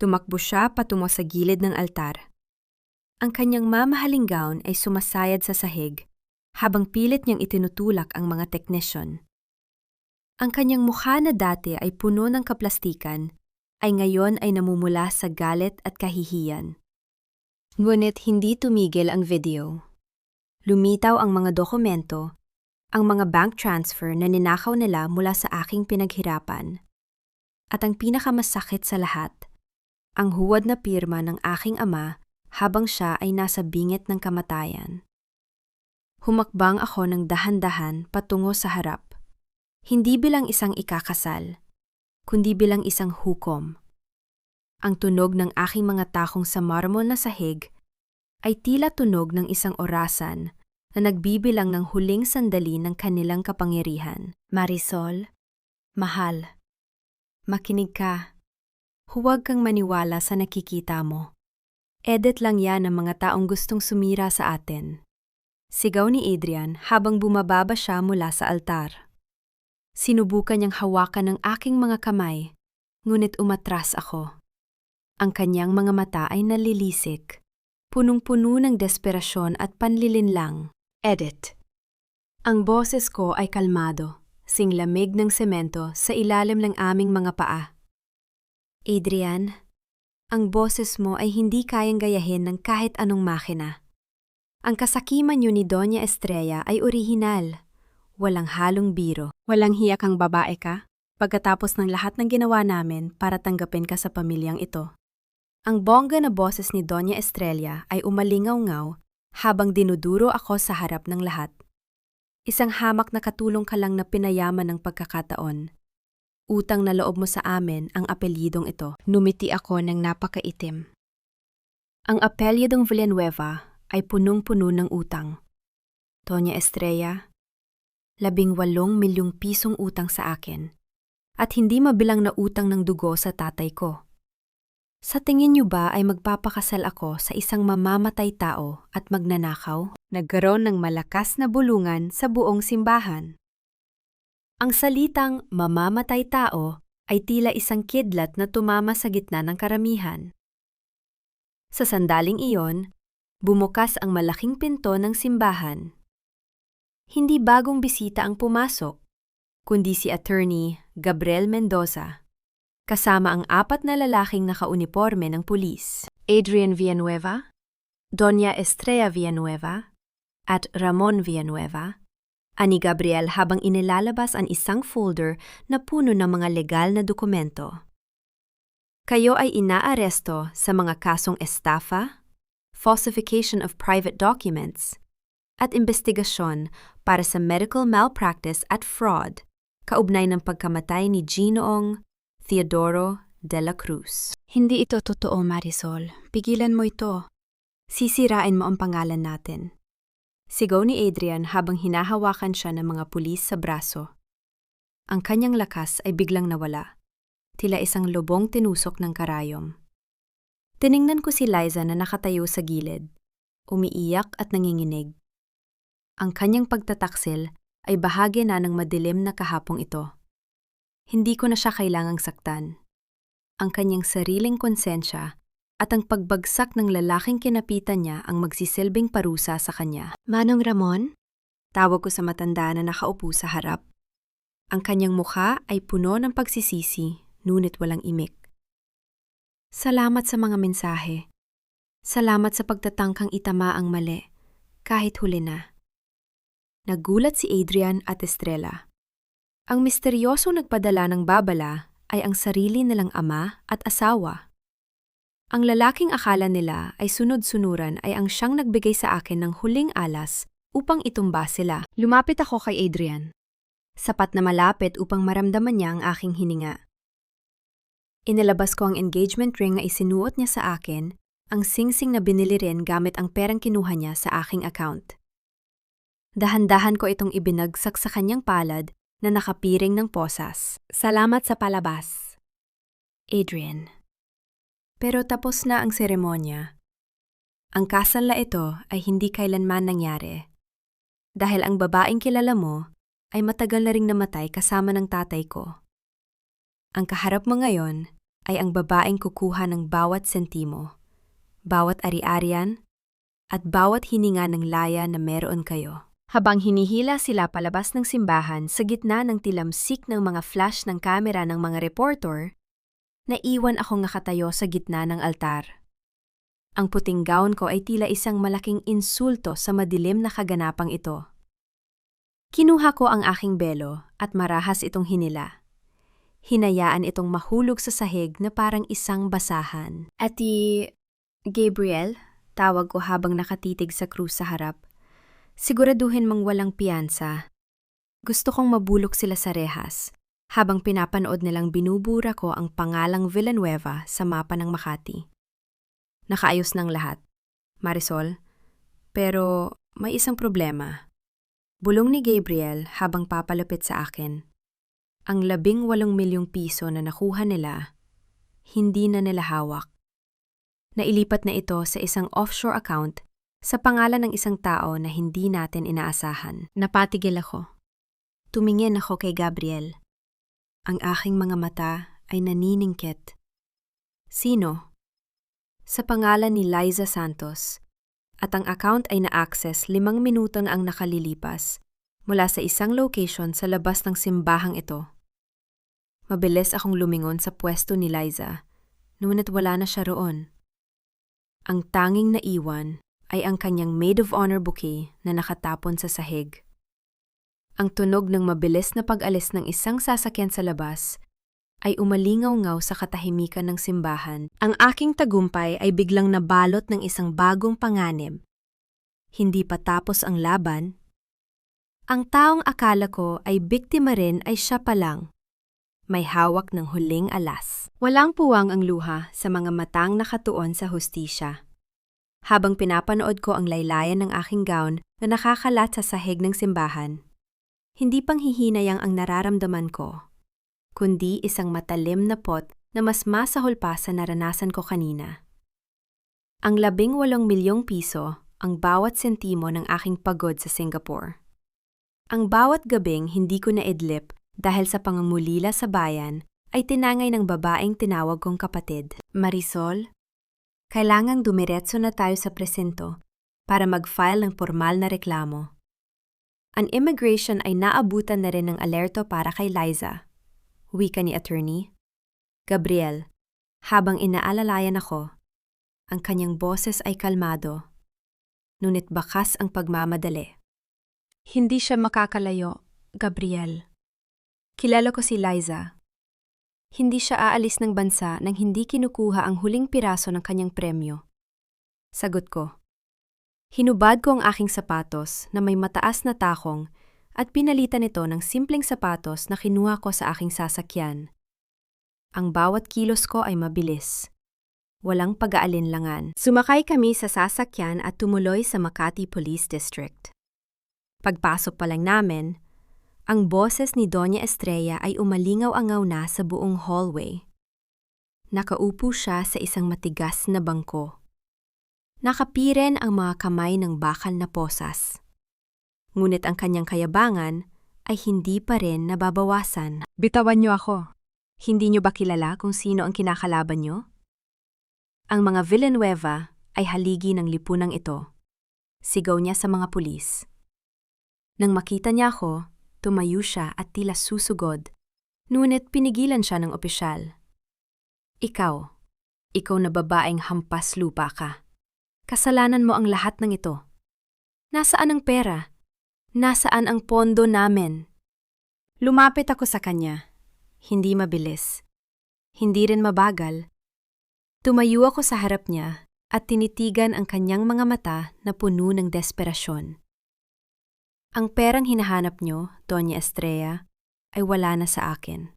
B: Tumakbo siya patungo sa gilid ng altar. Ang kanyang mamahaling gown ay sumasayad sa sahig, habang pilit niyang itinutulak ang mga teknisyon. Ang kanyang mukha na dati ay puno ng kaplastikan, ay ngayon ay namumula sa galit at kahihiyan. Ngunit hindi tumigil ang video. Lumitaw ang mga dokumento, ang mga bank transfer na ninakaw nila mula sa aking pinaghirapan. At ang pinakamasakit sa lahat, ang huwad na pirma ng aking ama habang siya ay nasa bingit ng kamatayan. Humakbang ako ng dahan-dahan patungo sa harap, hindi bilang isang ikakasal, kundi bilang isang hukom. Ang tunog ng aking mga takong sa marmol na sahig ay tila tunog ng isang orasan na nagbibilang ng huling sandali ng kanilang kapangyarihan. Marisol, mahal, makinig ka. Huwag kang maniwala sa nakikita mo. Edit lang yan ng mga taong gustong sumira sa atin. Sigaw ni Adrian habang bumababa siya mula sa altar. Sinubukan niyang hawakan ng aking mga kamay, ngunit umatras ako. Ang kanyang mga mata ay nalilisik, punong-puno ng desperasyon at panlilinlang. Edit. Ang boses ko ay kalmado, singlamig ng semento sa ilalim ng aming mga paa. Adrian, ang boses mo ay hindi kayang gayahin ng kahit anong makina. Ang kasakiman niyo ni Doña Estrella ay orihinal. Walang halong biro. Walang hiya kang babae ka, pagkatapos ng lahat ng ginawa namin para tanggapin ka sa pamilyang ito. Ang bongga na boses ni Doña Estrella ay umalingaw-ngaw habang dinuduro ako sa harap ng lahat. Isang hamak na katulong ka lang na pinayaman ng pagkakataon. Utang na loob mo sa amin ang apelyidong ito. Numiti ako ng napakaitim. Ang apelyidong Villanueva ay punong-puno ng utang. Doña Estrella, 18 milyong pisong utang sa akin, at hindi mabilang na utang ng dugo sa tatay ko. Sa tingin niyo ba ay magpapakasal ako sa isang mamamatay tao at magnanakaw? Nagkaroon ng malakas na bulungan sa buong simbahan. Ang salitang mamamatay tao ay tila isang kidlat na tumama sa gitna ng karamihan. Sa sandaling iyon, bumukas ang malaking pinto ng simbahan. Hindi bagong bisita ang pumasok, kundi si Attorney Gabriel Mendoza, kasama ang 4 na lalaking nakauniporme ng pulis. Adrian Villanueva, Doña Estrella Villanueva, at Ramon Villanueva, ani Gabriel habang inilalabas ang isang folder na puno ng mga legal na dokumento. Kayo ay inaaresto sa mga kasong estafa, falsification of private documents, at investigasyon para sa medical malpractice at fraud, kaugnay ng pagkamatay ni Ginoong Theodoro de la Cruz. Hindi ito totoo, Marisol. Pigilan mo ito. Sisirain mo ang pangalan natin. Sigaw ni Adrian habang hinahawakan siya ng mga pulis sa braso. Ang kanyang lakas ay biglang nawala, tila isang lubong tinusok ng karayom. Tiningnan ko si Liza na nakatayo sa gilid, umiiyak at nanginginig. Ang kanyang pagtataksil ay bahagi na ng madilim na kahapong ito. Hindi ko na siya kailangang saktan. Ang kanyang sariling konsensya at ang pagbagsak ng lalaking kinapitan niya ang magsisilbing parusa sa kanya. Manong Ramon? Tawag ko sa matanda na nakaupo sa harap. Ang kanyang mukha ay puno ng pagsisisi, ngunit walang imik. Salamat sa mga mensahe. Salamat sa pagtatangkang itama ang mali, kahit huli na. Nagulat si Adrian at Estrella. Ang misteryosong nagpadala ng babala ay ang sarili nilang ama at asawa. Ang lalaking akala nila ay sunod-sunuran ay ang siyang nagbigay sa akin ng huling alas upang itumba sila. Lumapit ako kay Adrian. Sapat na malapit upang maramdaman niya ang aking hininga.
A: Inilabas ko ang engagement ring na isinuot niya sa akin, ang singsing na binili rin gamit ang perang kinuha niya sa aking account. Dahan-dahan ko itong ibinagsak sa kanyang palad na nakapiring ng posas. Salamat sa palabas, Adrian. Pero tapos na ang seremonya. Ang kasal na ito ay hindi kailanman nangyari. Dahil ang babaeng kilala mo ay matagal na ring namatay kasama ng tatay ko. Ang kaharap mo ngayon ay ang babaeng kukuha ng bawat sentimo, bawat ari-arian, at bawat hininga ng laya na meron kayo. Habang hinihila sila palabas ng simbahan sa gitna ng tilamsik ng mga flash ng kamera ng mga reporter, naiwan akong nakatayo sa gitna ng altar. Ang puting gown ko ay tila isang malaking insulto sa madilim na kaganapang ito. Kinuha ko ang aking belo at marahas itong hinila. Hinayaan itong mahulog sa sahig na parang isang basahan. Ati Gabriel, tawag ko habang nakatitig sa krus sa harap. Siguraduhin mang walang piyansa. Gusto kong mabulok sila sa rehas, habang pinapanood nilang binubura ko ang pangalang Villanueva sa mapa ng Makati. Nakaayos ng lahat, Marisol, pero may isang problema. Bulong ni Gabriel habang papalapit sa akin. Ang 18 milyong piso na nakuha nila, hindi na nila hawak. Nailipat na ito sa isang offshore account sa pangalan ng isang tao na hindi natin inaasahan. Napatigil ako. Tumingin ako kay Gabriel. Ang aking mga mata ay naniningkit. Sino? Sa pangalan ni Liza Santos, at ang account ay na-access 5 minuto na ang nakalilipas mula sa isang location sa labas ng simbahang ito. Mabilis akong lumingon sa pwesto ni Liza, ngunit wala na siya roon. Ang tanging naiwan ay ang kanyang maid of honor bouquet na nakatapon sa sahig. Ang tunog ng mabilis na pag-alis ng isang sasakyan sa labas ay umalingaw-ngaw sa katahimikan ng simbahan. Ang aking tagumpay ay biglang nabalot ng isang bagong panganib. Hindi pa tapos ang laban. Ang taong akala ko ay biktima rin ay siya pa lang. May hawak ng huling alas. Walang puwang ang luha sa mga matang nakatuon sa hustisya. Habang pinapanood ko ang laylayan ng aking gown na nakakalat sa sahig ng simbahan, hindi pang hihinayang ang nararamdaman ko, kundi isang matalim na pot na mas masahol pa sa naranasan ko kanina. Ang 18 milyong piso ang bawat sentimo ng aking pagod sa Singapore. Ang bawat gabing hindi ko naidlip dahil sa pangungulila sa bayan ay tinangay ng babaeng tinawag kong kapatid. Marisol, kailangang dumiretso na tayo sa presinto para mag-file ng formal na reklamo. Ang immigration ay naabutan na rin ng alerto para kay Liza, wika ni attorney. Gabriel, habang inaalalayan ako, ang kanyang boses ay kalmado, ngunit bakas ang pagmamadali. Hindi siya makakalayo, Gabriel. Kilala ko si Liza. Hindi siya aalis ng bansa nang hindi kinukuha ang huling piraso ng kanyang premyo. Sagot ko. Hinubad ko ang aking sapatos na may mataas na takong at pinalitan ito ng simpleng sapatos na kinuha ko sa aking sasakyan. Ang bawat kilos ko ay mabilis. Walang pag-aalinlangan. Sumakay kami sa sasakyan at tumuloy sa Makati Police District. Pagpasok pa lang namin, ang boses ni Doña Estrella ay umalingaw-angaw na sa buong hallway. Nakaupo siya sa isang matigas na bangko. Nakapiren ang mga kamay ng bakal na posas. Ngunit ang kanyang kayabangan ay hindi pa rin nababawasan. Bitawan niyo ako. Hindi niyo ba kilala kung sino ang kinakalaban niyo? Ang mga Villanueva ay haligi ng lipunang ito. Sigaw niya sa mga pulis. Nang makita niya ako, tumayo siya at tila susugod, ngunit pinigilan siya ng opisyal. Ikaw na babaeng hampas lupa ka. Kasalanan mo ang lahat ng ito. Nasaan ang pera? Nasaan ang pondo namin? Lumapit ako sa kanya. Hindi mabilis. Hindi rin mabagal. Tumayo ako sa harap niya at tinitigan ang kanyang mga mata na puno ng desperasyon. Ang perang hinahanap niyo, Doña Estrella, ay wala na sa akin.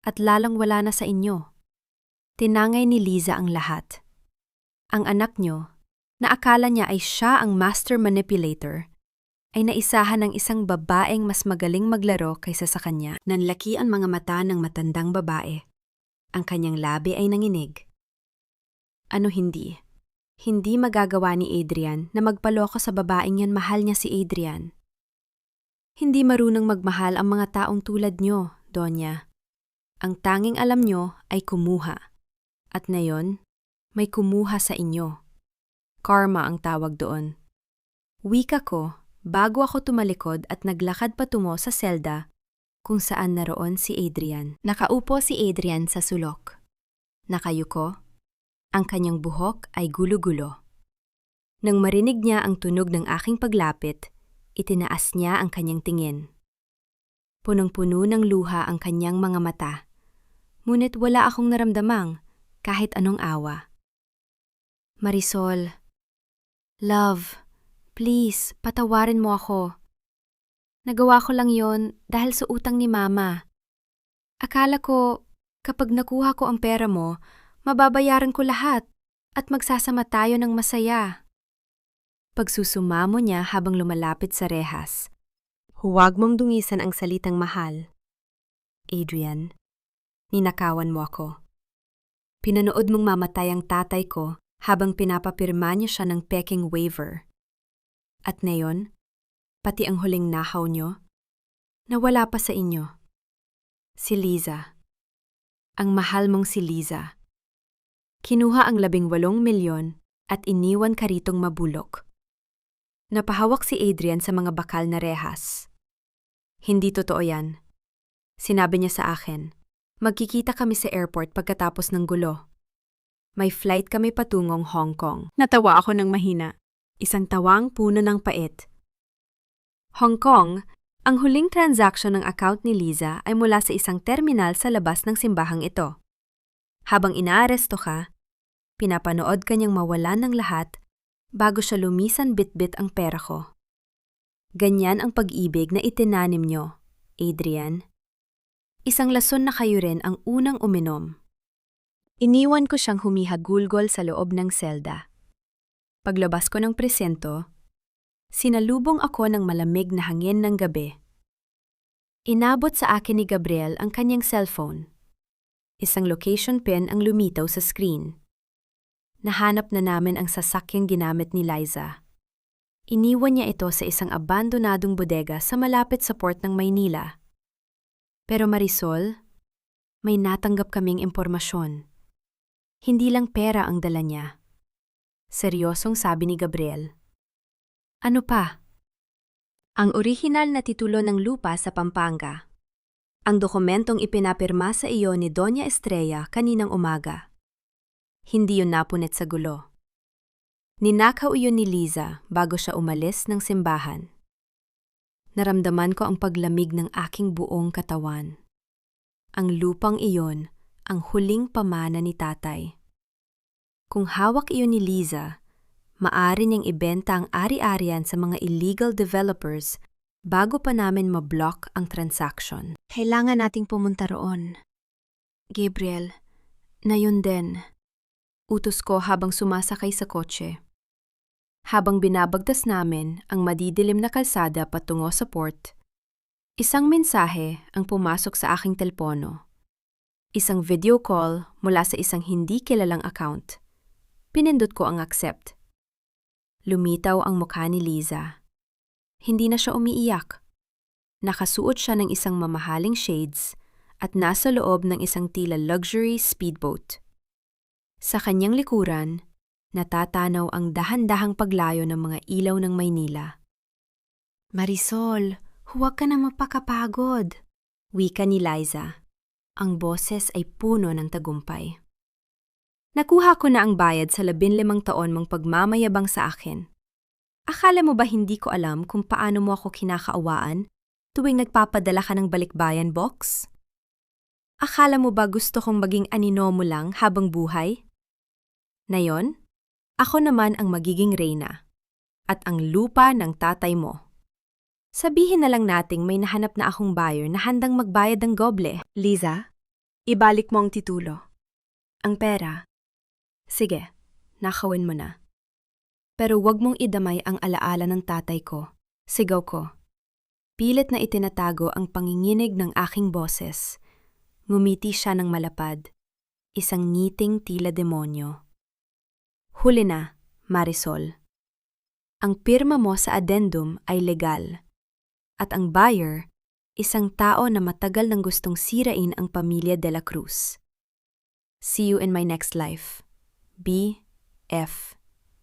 A: At lalang wala na sa inyo. Tinangay ni Liza ang lahat. Ang anak niyo, na akala niya ay siya ang master manipulator, ay naisahan ng isang babaeng mas magaling maglaro kaysa sa kanya. Nanlaki ang mga mata ng matandang babae. Ang kanyang labi ay nanginig. Ano hindi? Hindi magagawa ni Adrian na magpaloko sa babaeng yan, mahal niya si Adrian. Hindi marunong magmahal ang mga taong tulad niyo, Donya. Ang tanging alam niyo ay kumuha. At ngayon, may kumuha sa inyo. Karma ang tawag doon. Wika ko, bago ako tumalikod at naglakad patungo sa selda kung saan naroon si Adrian. Nakaupo si Adrian sa sulok. Nakayuko. Ang kanyang buhok ay gulo-gulo. Nang marinig niya ang tunog ng aking paglapit, itinaas niya ang kanyang tingin. Punong-puno ng luha ang kanyang mga mata. Ngunit wala akong naramdamang kahit anong awa. Marisol, love, please, patawarin mo ako. Nagawa ko lang yon dahil sa utang ni Mama. Akala ko, kapag nakuha ko ang pera mo, mababayaran ko lahat at magsasama tayo ng masaya. Pagsusumamo niya habang lumalapit sa rehas. Huwag mong dungisan ang salitang mahal. Adrian, ninakawan mo ako. Pinanood mong mamatay ang tatay ko habang pinapapirma niya siya ng peking waiver. At ngayon, pati ang huling nahaw niyo, nawala pa sa inyo. Si Liza. Ang mahal mong si Liza. Kinuha ang 18 milyon at iniwan ka ritong mabulok. Napahawak si Adrian sa mga bakal na rehas. Hindi totoo yan. Sinabi niya sa akin, magkikita kami sa airport pagkatapos ng gulo. May flight kami patungong Hong Kong. Natawa ako ng mahina. Isang tawang puno ng pait. Hong Kong, ang huling transaction ng account ni Liza ay mula sa isang terminal sa labas ng simbahang ito. Habang inaaresto ka, pinapanood kanyang mawalan ng lahat bago siya lumisan bitbit ang pera ko. Ganyan ang pag-ibig na itinanim niyo, Adrian. Isang lason na kayo rin ang unang uminom. Iniwan ko siyang humihagulgol sa loob ng selda. Paglabas ko ng presento, sinalubong ako ng malamig na hangin ng gabi. Inabot sa akin ni Gabriel ang kanyang cellphone. Isang location pin ang lumitaw sa screen. Nahanap na namin ang sasakyang ginamit ni Liza. Iniwan niya ito sa isang abandonadong bodega sa malapit sa port ng Maynila. Pero Marisol, may natanggap kaming impormasyon. Hindi lang pera ang dala niya. Seryosong sabi ni Gabriel. Ano pa? Ang orihinal na titulo ng lupa sa Pampanga. Ang dokumentong ipinapirma sa iyo ni Doña Estrella kaninang umaga. Hindi yun napunit sa gulo. Ninakaw iyon ni Liza bago siya umalis ng simbahan. Naramdaman ko ang paglamig ng aking buong katawan. Ang lupang iyon ang huling pamana ni tatay. Kung hawak iyon ni Liza, maaari niyang ibenta ang ari-arian sa mga illegal developers bago pa namin mablock ang transaction. Kailangan nating pumunta roon. Gabriel, na yun din. Utos ko habang sumasakay sa kotse. Habang binabagtas namin ang madidilim na kalsada patungo sa port, isang mensahe ang pumasok sa aking telpono. Isang video call mula sa isang hindi kilalang account. Pinindot ko ang accept. Lumitaw ang mukha ni Liza. Hindi na siya umiiyak. Nakasuot siya ng isang mamahaling shades at nasa loob ng isang tila luxury speedboat. Sa kanyang likuran, natatanaw ang dahan-dahang paglayo ng mga ilaw ng Maynila. Marisol, huwag ka na mapakapagod. Wika ni Liza. Ang boses ay puno ng tagumpay. Nakuha ko na ang bayad sa 15 taon mong pagmamayabang sa akin. Akala mo ba hindi ko alam kung paano mo ako kinakaawaan tuwing nagpapadala ka ng balikbayan box? Akala mo ba gusto kong maging anino mo lang habang buhay? Ngayon, ako naman ang magiging reyna at ang lupa ng tatay mo. Sabihin na lang nating may nahanap na akong buyer na handang magbayad ng goble. Liza, ibalik mo ang titulo. Ang pera. Sige, nakawin mo na. Pero wag mong idamay ang alaala ng tatay ko. Sigaw ko. Pilit na itinatago ang panginginig ng aking boses. Ngumiti siya ng malapad. Isang ngiting tila demonyo. Huli na, Marisol. Ang pirma mo sa addendum ay legal. At ang buyer, isang tao na matagal nang gustong sirain ang pamilya de la Cruz. See you in my next life. B. F.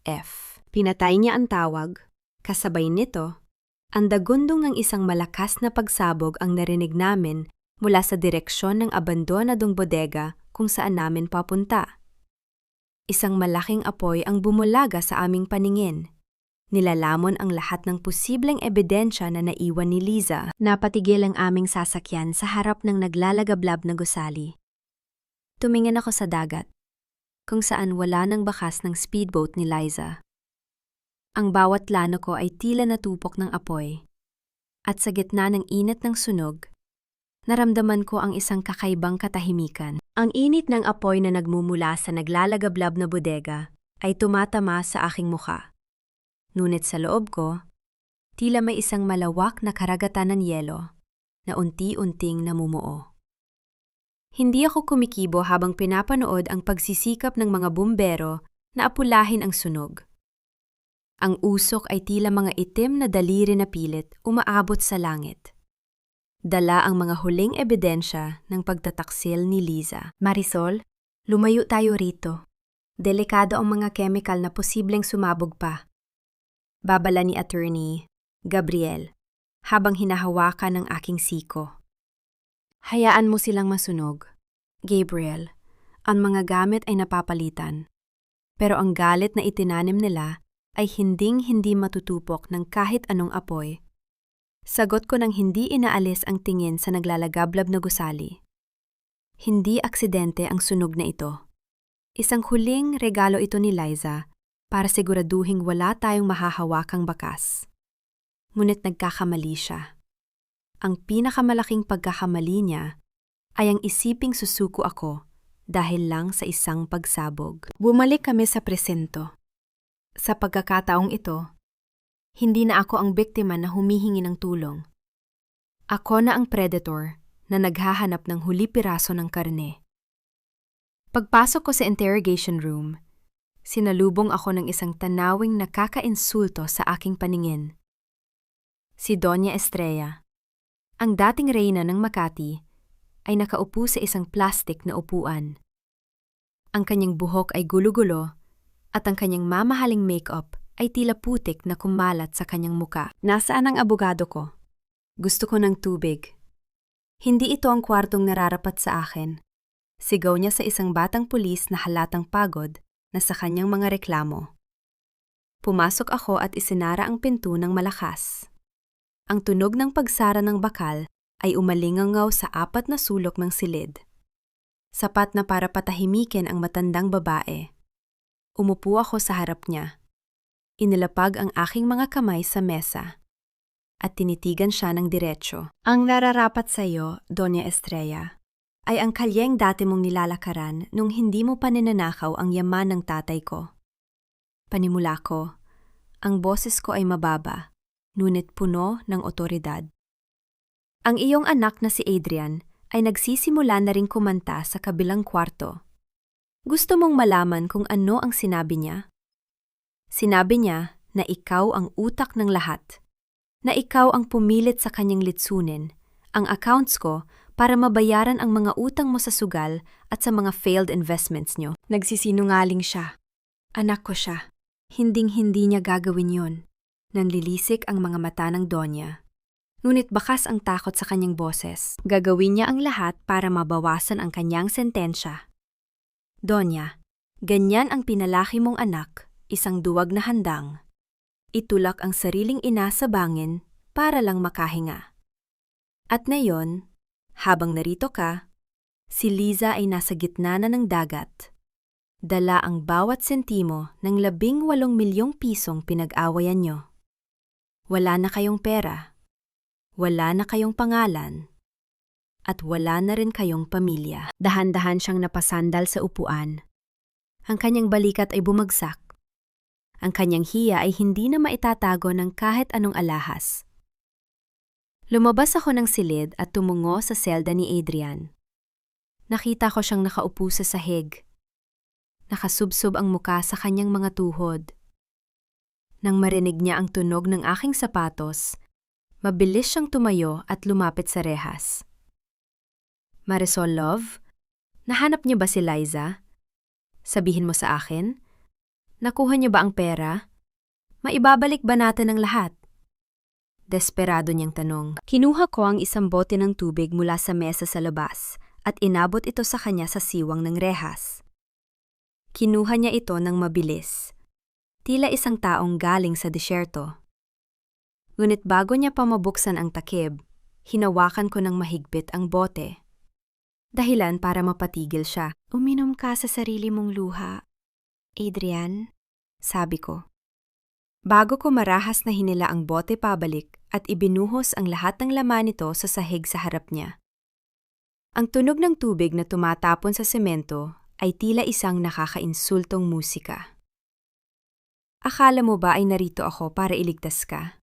A: F. Pinatay niya ang tawag. Kasabay nito, ang dagundong ng isang malakas na pagsabog ang narinig namin mula sa direksyon ng abandonadong bodega kung saan namin papunta. Isang malaking apoy ang bumulaga sa aming paningin. Nilalamon ang lahat ng posibleng ebidensya na naiwan ni Liza. Napatigil ang aming sasakyan sa harap ng naglalagablab na gusali. Tumingin ako sa dagat, kung saan wala nang bakas ng speedboat ni Liza. Ang bawat lano ko ay tila natupok ng apoy. At sa gitna ng init ng sunog, naramdaman ko ang isang kakaibang katahimikan. Ang init ng apoy na nagmumula sa naglalagablab na bodega ay tumatama sa aking mukha. Ngunit sa loob ko, tila may isang malawak na karagatan ng yelo na unti-unting namumuo. Hindi ako kumikibo habang pinapanood ang pagsisikap ng mga bumbero na apulahin ang sunog. Ang usok ay tila mga itim na daliri na pilit umaabot sa langit. Dala ang mga huling ebidensya ng pagtataksil ni Liza. Marisol, lumayo tayo rito. Delikado ang mga chemical na posibleng sumabog pa. Babala ni Attorney Gabriel habang hinahawakan ng aking siko. Hayaan mo silang masunog. Gabriel, ang mga gamit ay napapalitan. Pero ang galit na itinanim nila ay hinding-hindi matutupok ng kahit anong apoy. Sagot ko nang hindi inaalis ang tingin sa naglalagablab na gusali. Hindi aksidente ang sunog na ito. Isang huling regalo ito ni Liza para siguraduhing wala tayong mahahawakang bakas. Ngunit nagkakamali siya. Ang pinakamalaking pagkakamali niya ay ang isiping susuko ako dahil lang sa isang pagsabog. Bumalik kami sa presento. Sa pagkakataong ito, hindi na ako ang biktima na humihingi ng tulong. Ako na ang predator na naghahanap ng huli piraso ng karne. Pagpasok ko sa interrogation room, sinalubong ako ng isang tanawing nakakainsulto sa aking paningin. Si Doña Estrella, ang dating reyna ng Makati, ay nakaupo sa isang plastik na upuan. Ang kanyang buhok ay gulo-gulo at ang kanyang mamahaling makeup ay tila putik na kumalat sa kanyang muka. Nasaan ang abogado ko? Gusto ko ng tubig. Hindi ito ang kwartong nararapat sa akin. Sigaw niya sa isang batang pulis na halatang pagod na sa kanyang mga reklamo. Pumasok ako at isinara ang pinto ng malakas. Ang tunog ng pagsara ng bakal ay umalingangaw sa apat na sulok ng silid. Sapat na para patahimikin ang matandang babae. Umupo ako sa harap niya. Inilapag ang aking mga kamay sa mesa at tinitigan siya ng diretsyo. Ang nararapat sa iyo, Doña Estrella, ay ang kalyeng dati mong nilalakaran nung hindi mo pa ninanakaw ang yaman ng tatay ko. Panimula ko, ang boses ko ay mababa, ngunit puno ng otoridad. Ang iyong anak na si Adrian ay nagsisimula na ring kumanta sa kabilang kwarto. Gusto mong malaman kung ano ang sinabi niya? Sinabi niya na ikaw ang utak ng lahat, na ikaw ang pumilit sa kanyang litsunin, ang accounts ko para mabayaran ang mga utang mo sa sugal at sa mga failed investments niyo. Nagsisinungaling siya. Anak ko siya. Hinding-hindi niya gagawin yon. Nanlilisik ang mga mata ng Donya. Ngunit bakas ang takot sa kanyang boses. Gagawin niya ang lahat para mabawasan ang kanyang sentensya. Donya, ganyan ang pinalaki mong anak, isang duwag na handang. Itulak ang sariling ina sa bangin para lang makahinga. At ngayon, habang narito ka, si Liza ay nasa gitna na ng dagat. Dala ang bawat sentimo ng 18 milyong pisong pinag-awayan nyo. Wala na kayong pera. Wala na kayong pangalan. at wala na rin kayong pamilya.
B: Dahan-dahan siyang napasandal sa upuan. Ang kanyang balikat ay bumagsak. Ang kanyang hiya ay hindi na maitatago ng kahit anong alahas. Lumabas ako ng silid at tumungo sa selda ni Adrian. Nakita ko siyang nakaupo sa sahig. Nakasubsob ang muka sa kanyang mga tuhod. Nang marinig niya ang tunog ng aking sapatos, mabilis siyang tumayo at lumapit sa rehas. Marisol, love, nahanap niyo ba si Liza? Sabihin mo sa akin? Nakuha niyo ba ang pera? Maibabalik ba natin ang lahat? Desperado niyang tanong. Kinuha ko ang isang bote ng tubig mula sa mesa sa labas at inabot ito sa kanya sa siwang ng rehas. Kinuha niya ito ng mabilis. Tila isang taong galing sa disyerto. Ngunit bago niya pa mabuksan ang takip, hinawakan ko ng mahigpit ang bote. Dahilan para mapatigil siya. Uminom ka sa sarili mong luha, Adrian, sabi ko. Bago ko marahas na hinila ang bote pabalik at ibinuhos ang lahat ng laman nito sa sahig sa harap niya. Ang tunog ng tubig na tumatapon sa semento ay tila isang nakakainsultong musika. Akala mo ba ay narito ako para iligtas ka?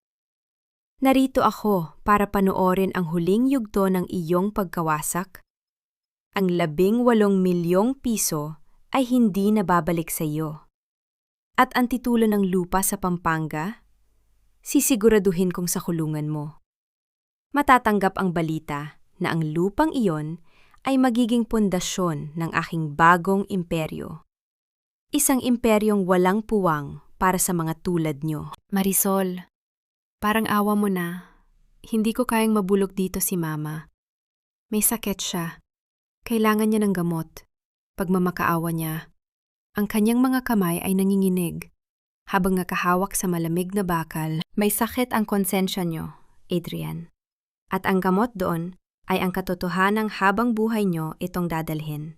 B: Narito ako para panoorin ang huling yugto ng iyong pagkawasak? Ang 18 milyong piso ay hindi nababalik sa iyo. At ang titulo ng lupa sa Pampanga, sisiguraduhin kong sa kulungan mo. Matatanggap ang balita na ang lupang iyon ay magiging pundasyon ng aking bagong imperyo. Isang imperyong walang puwang para sa mga tulad nyo. Marisol, parang awa mo na. Hindi ko kayang mabulok dito si Mama. May sakit siya. Kailangan niya ng gamot. Pagmamakaawa niya, ang kanyang mga kamay ay nanginginig. Habang nakahawak sa malamig na bakal, may sakit ang konsensya niyo, Adrian. At ang gamot doon ay ang katotohanang habang buhay niyo itong dadalhin.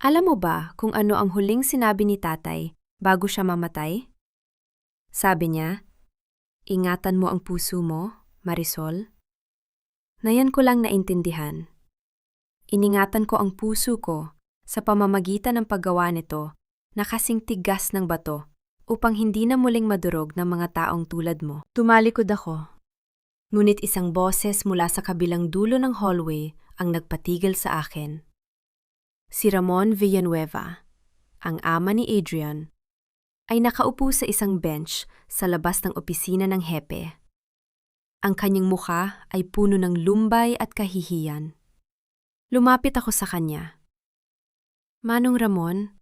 B: Alam mo ba kung ano ang huling sinabi ni tatay bago siya mamatay? Sabi niya, ingatan mo ang puso mo, Marisol. Nayan ko lang naintindihan. Iningatan ko ang puso ko sa pamamagitan ng paggawa nito na kasing tigas ng bato upang hindi na muling madurog ng mga taong tulad mo. Tumalikod ako. Ngunit isang boses mula sa kabilang dulo ng hallway ang nagpatigil sa akin. Si Ramon Villanueva, ang ama ni Adrian, ay nakaupo sa isang bench sa labas ng opisina ng hepe. Ang kanyang mukha ay puno ng lumbay at kahihiyan. Lumapit ako sa kanya. Manong Ramon,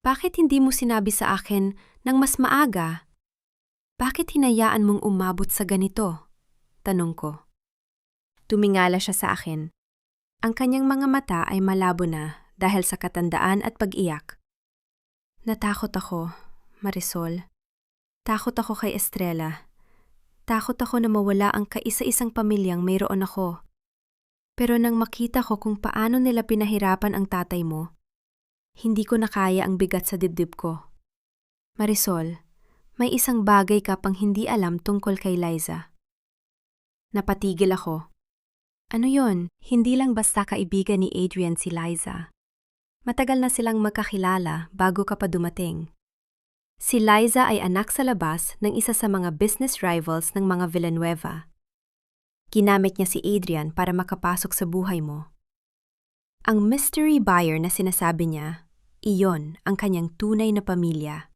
B: bakit hindi mo sinabi sa akin ng mas maaga? Bakit hinayaan mong umabot sa ganito? Tanong ko. Tumingala siya sa akin. Ang kanyang mga mata ay malabo na dahil sa katandaan at pag-iyak. Natakot ako, Marisol. Takot ako kay Estrella. Takot ako na mawala ang kaisa-isang pamilyang mayroon ako. Pero nang makita ko kung paano nila pinahirapan ang tatay mo, hindi ko na kaya ang bigat sa dibdib ko. Marisol, may isang bagay ka pang hindi alam tungkol kay Liza. Napatigil ako. Ano yon? Hindi lang basta kaibigan ni Adrian si Liza. Matagal na silang magkakilala bago ka pa dumating. Si Liza ay anak sa labas ng isa sa mga business rivals ng mga Villanueva. Ginamit niya si Adrian para makapasok sa buhay mo. Ang mystery buyer na sinasabi niya, iyon ang kanyang tunay na pamilya.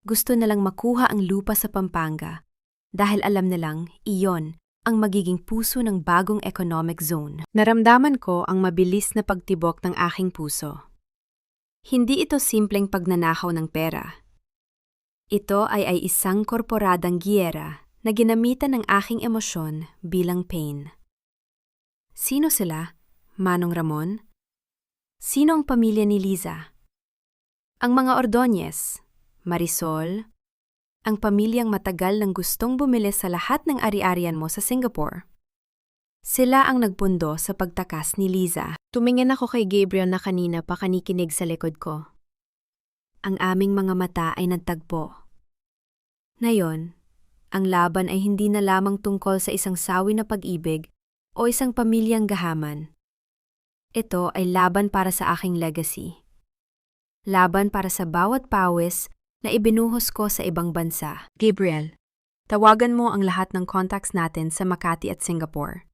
B: Gusto nalang makuha ang lupa sa Pampanga dahil alam nilang iyon ang magiging puso ng bagong economic zone. Naramdaman ko ang mabilis na pagtibok ng aking puso. Hindi ito simpleng pagnanakaw ng pera. Ito ay isang korporadang giyera na ginamitan ng aking emosyon bilang pain. Sino sila, Manong Ramon? Sino ang pamilya ni Liza? Ang mga Ordonez, Marisol, ang pamilyang matagal nang gustong bumili sa lahat ng ari-arian mo sa Singapore. Sila ang nagpundo sa pagtakas ni Liza. Tumingin ako kay Gabriel na kanina pa kanikinig sa likod ko. Ang aming mga mata ay nagtagpo. Ngayon, ang laban ay hindi na lamang tungkol sa isang sawi na pag-ibig,
A: o isang pamilyang gahaman. Ito ay laban para sa aking legacy. Laban para sa bawat pawis na ibinuhos ko sa ibang bansa.
B: Gabriel, tawagan mo ang lahat ng contacts natin sa Makati at Singapore.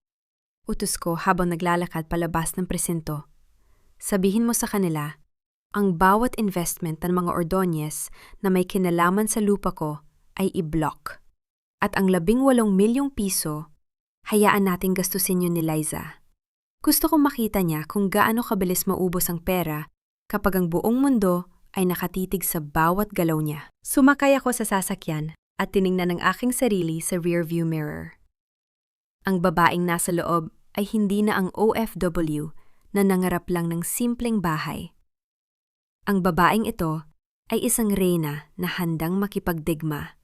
B: Utos ko habang naglalakad palabas ng presinto. Sabihin mo sa kanila, ang bawat investment ng mga Ordonez na may kinalaman sa lupa ko ay i-block. At ang 18 milyong piso, hayaan nating gastusin yun ni Liza. Gusto kong makita niya kung gaano kabilis maubos ang pera kapag ang buong mundo ay nakatitig sa bawat galaw niya. Sumakay ako sa sasakyan at tiningnan ang aking sarili sa rearview mirror. Ang babaeng nasa loob ay hindi na ang OFW na nangarap lang ng simpleng bahay. Ang babaeng ito ay isang reyna na handang makipagdigma.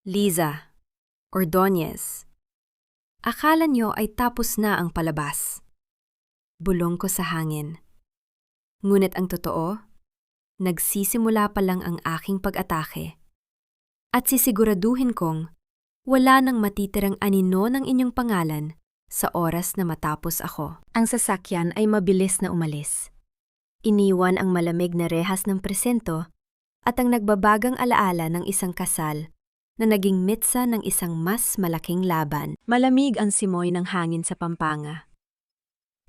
B: Liza Ordonez. Akala niyo ay tapos na ang palabas. Bulong ko sa hangin. Ngunit ang totoo, nagsisimula pa lang ang aking pag-atake. At sisiguraduhin kong wala nang matitirang anino ng inyong pangalan sa oras na matapos ako. Ang sasakyan ay mabilis na umalis. Iniwan ang malamig na rehas ng presento at ang nagbabagang alaala ng isang kasal na naging mitsa ng isang mas malaking laban. Malamig ang simoy ng hangin sa Pampanga.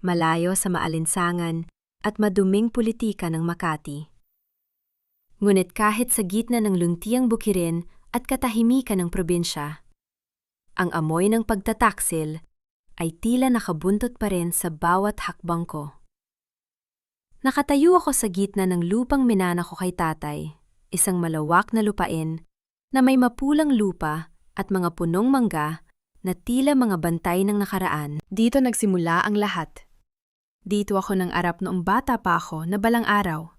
B: Malayo sa maalinsangan at maduming politika ng Makati. Ngunit kahit sa gitna ng luntiang bukirin at katahimikan ng probinsya, ang amoy ng pagtataksil ay tila nakabuntot pa rin sa bawat hakbang ko. Nakatayo ako sa gitna ng lupang minana ko kay tatay, isang malawak na lupain na may mapulang lupa at mga punong mangga na tila mga bantay ng nakaraan. Dito nagsimula ang lahat. Dito ako nang arap noong bata pa ako na balang araw.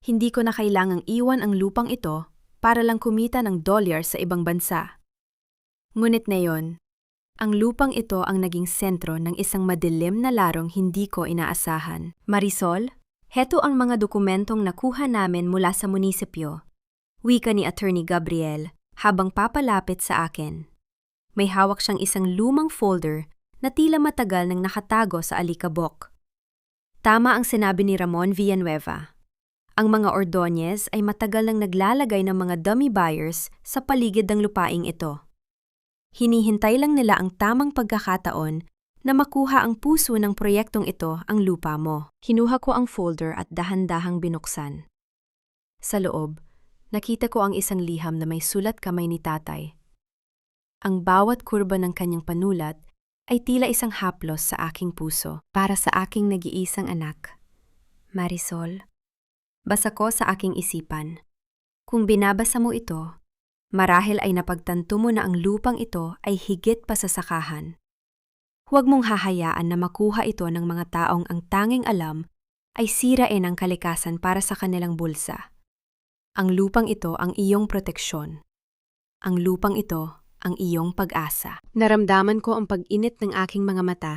B: Hindi ko na kailangang iwan ang lupang ito para lang kumita ng dolyar sa ibang bansa. Ngunit ngayon, ang lupang ito ang naging sentro ng isang madilim na larong hindi ko inaasahan. Marisol, heto ang mga dokumentong nakuha namin mula sa munisipyo. Wika ni Attorney Gabriel habang papalapit sa akin. May hawak siyang isang lumang folder na tila matagal nang nakatago sa alikabok. Tama ang sinabi ni Ramon Villanueva. Ang mga Ordonez ay matagal nang naglalagay ng mga dummy buyers sa paligid ng lupaing ito. Hinihintay lang nila ang tamang pagkakataon na makuha ang puso ng proyektong ito, ang lupa mo. Kinuha ko ang folder at dahan-dahang binuksan. Sa loob, nakita ko ang isang liham na may sulat kamay ni tatay. Ang bawat kurba ng kanyang panulat ay tila isang haplos sa aking puso para sa aking nag-iisang anak. Marisol, basa ko sa aking isipan. Kung binabasa mo ito, marahil ay napagtanto mo na ang lupang ito ay higit pa sa sakahan. Huwag mong hahayaan na makuha ito ng mga taong ang tanging alam ay sirain ang kalikasan para sa kanilang bulsa. Ang lupang ito ang iyong proteksyon. Ang lupang ito ang iyong pag-asa. Naramdaman ko ang pag-init ng aking mga mata,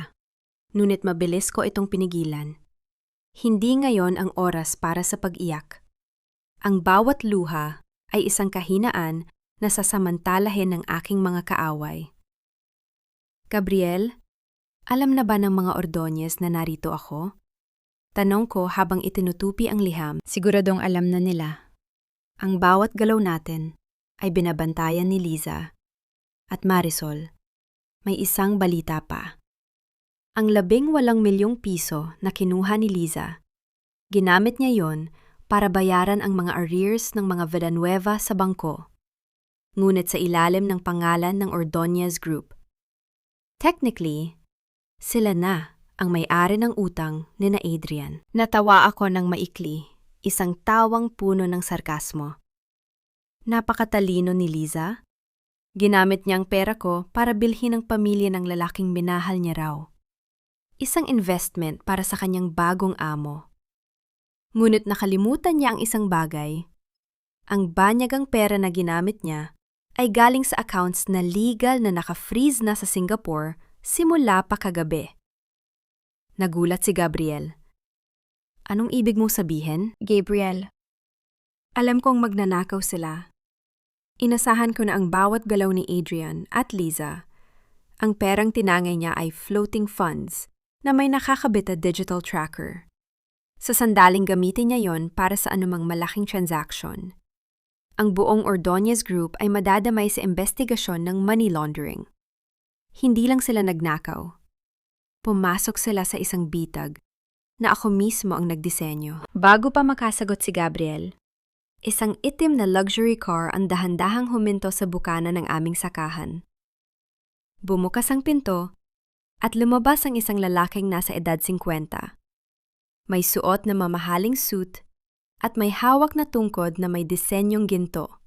B: ngunit mabilis ko itong pinigilan. Hindi ngayon ang oras para sa pag-iyak. Ang bawat luha ay isang kahinaan na sasamantalahin ng aking mga kaaway. Gabriel, alam na ba ng mga Ordonez na narito ako? Tanong ko habang itinutupi ang liham. Siguradong alam na nila. Ang bawat galaw natin ay binabantayan ni Liza. At Marisol, may isang balita pa. Ang 18 milyong piso na kinuha ni Liza, ginamit niya yon para bayaran ang mga arrears ng mga Villanueva sa bangko, ngunit sa ilalim ng pangalan ng Ordonez Group. Technically, sila na ang may-ari ng utang ni na Adrian. Natawa ako ng maikli, isang tawang puno ng sarkasmo. Napakatalino ni Liza. Ginamit niya ang pera ko para bilhin ang pamilya ng lalaking minahal niya raw. Isang investment para sa kanyang bagong amo. Ngunit nakalimutan niya ang isang bagay. Ang banyagang pera na ginamit niya ay galing sa accounts na legal na naka-freeze na sa Singapore simula pa kagabi. Nagulat si Gabriel. Anong ibig mong sabihin? Gabriel, alam kong magnanakaw sila. Inasahan ko na ang bawat galaw ni Adrian at Liza
A: Ang perang tinangay niya ay floating funds na may nakakabit na digital tracker. Sa sandaling gamitin niya yon para sa anumang malaking transaction. Ang buong Ordonez Group ay madadamay sa investigasyon ng money laundering. Hindi lang sila nagnakaw. Pumasok sila sa isang bitag na ako mismo ang nagdisenyo. Bago pa makasagot si Gabriel, isang itim na luxury car ang dahan-dahang huminto sa bukana ng aming sakahan. Bumukas ang pinto at lumabas ang isang lalaking nasa edad 50. May suot na mamahaling suit at may hawak na tungkod na may disenyong ginto.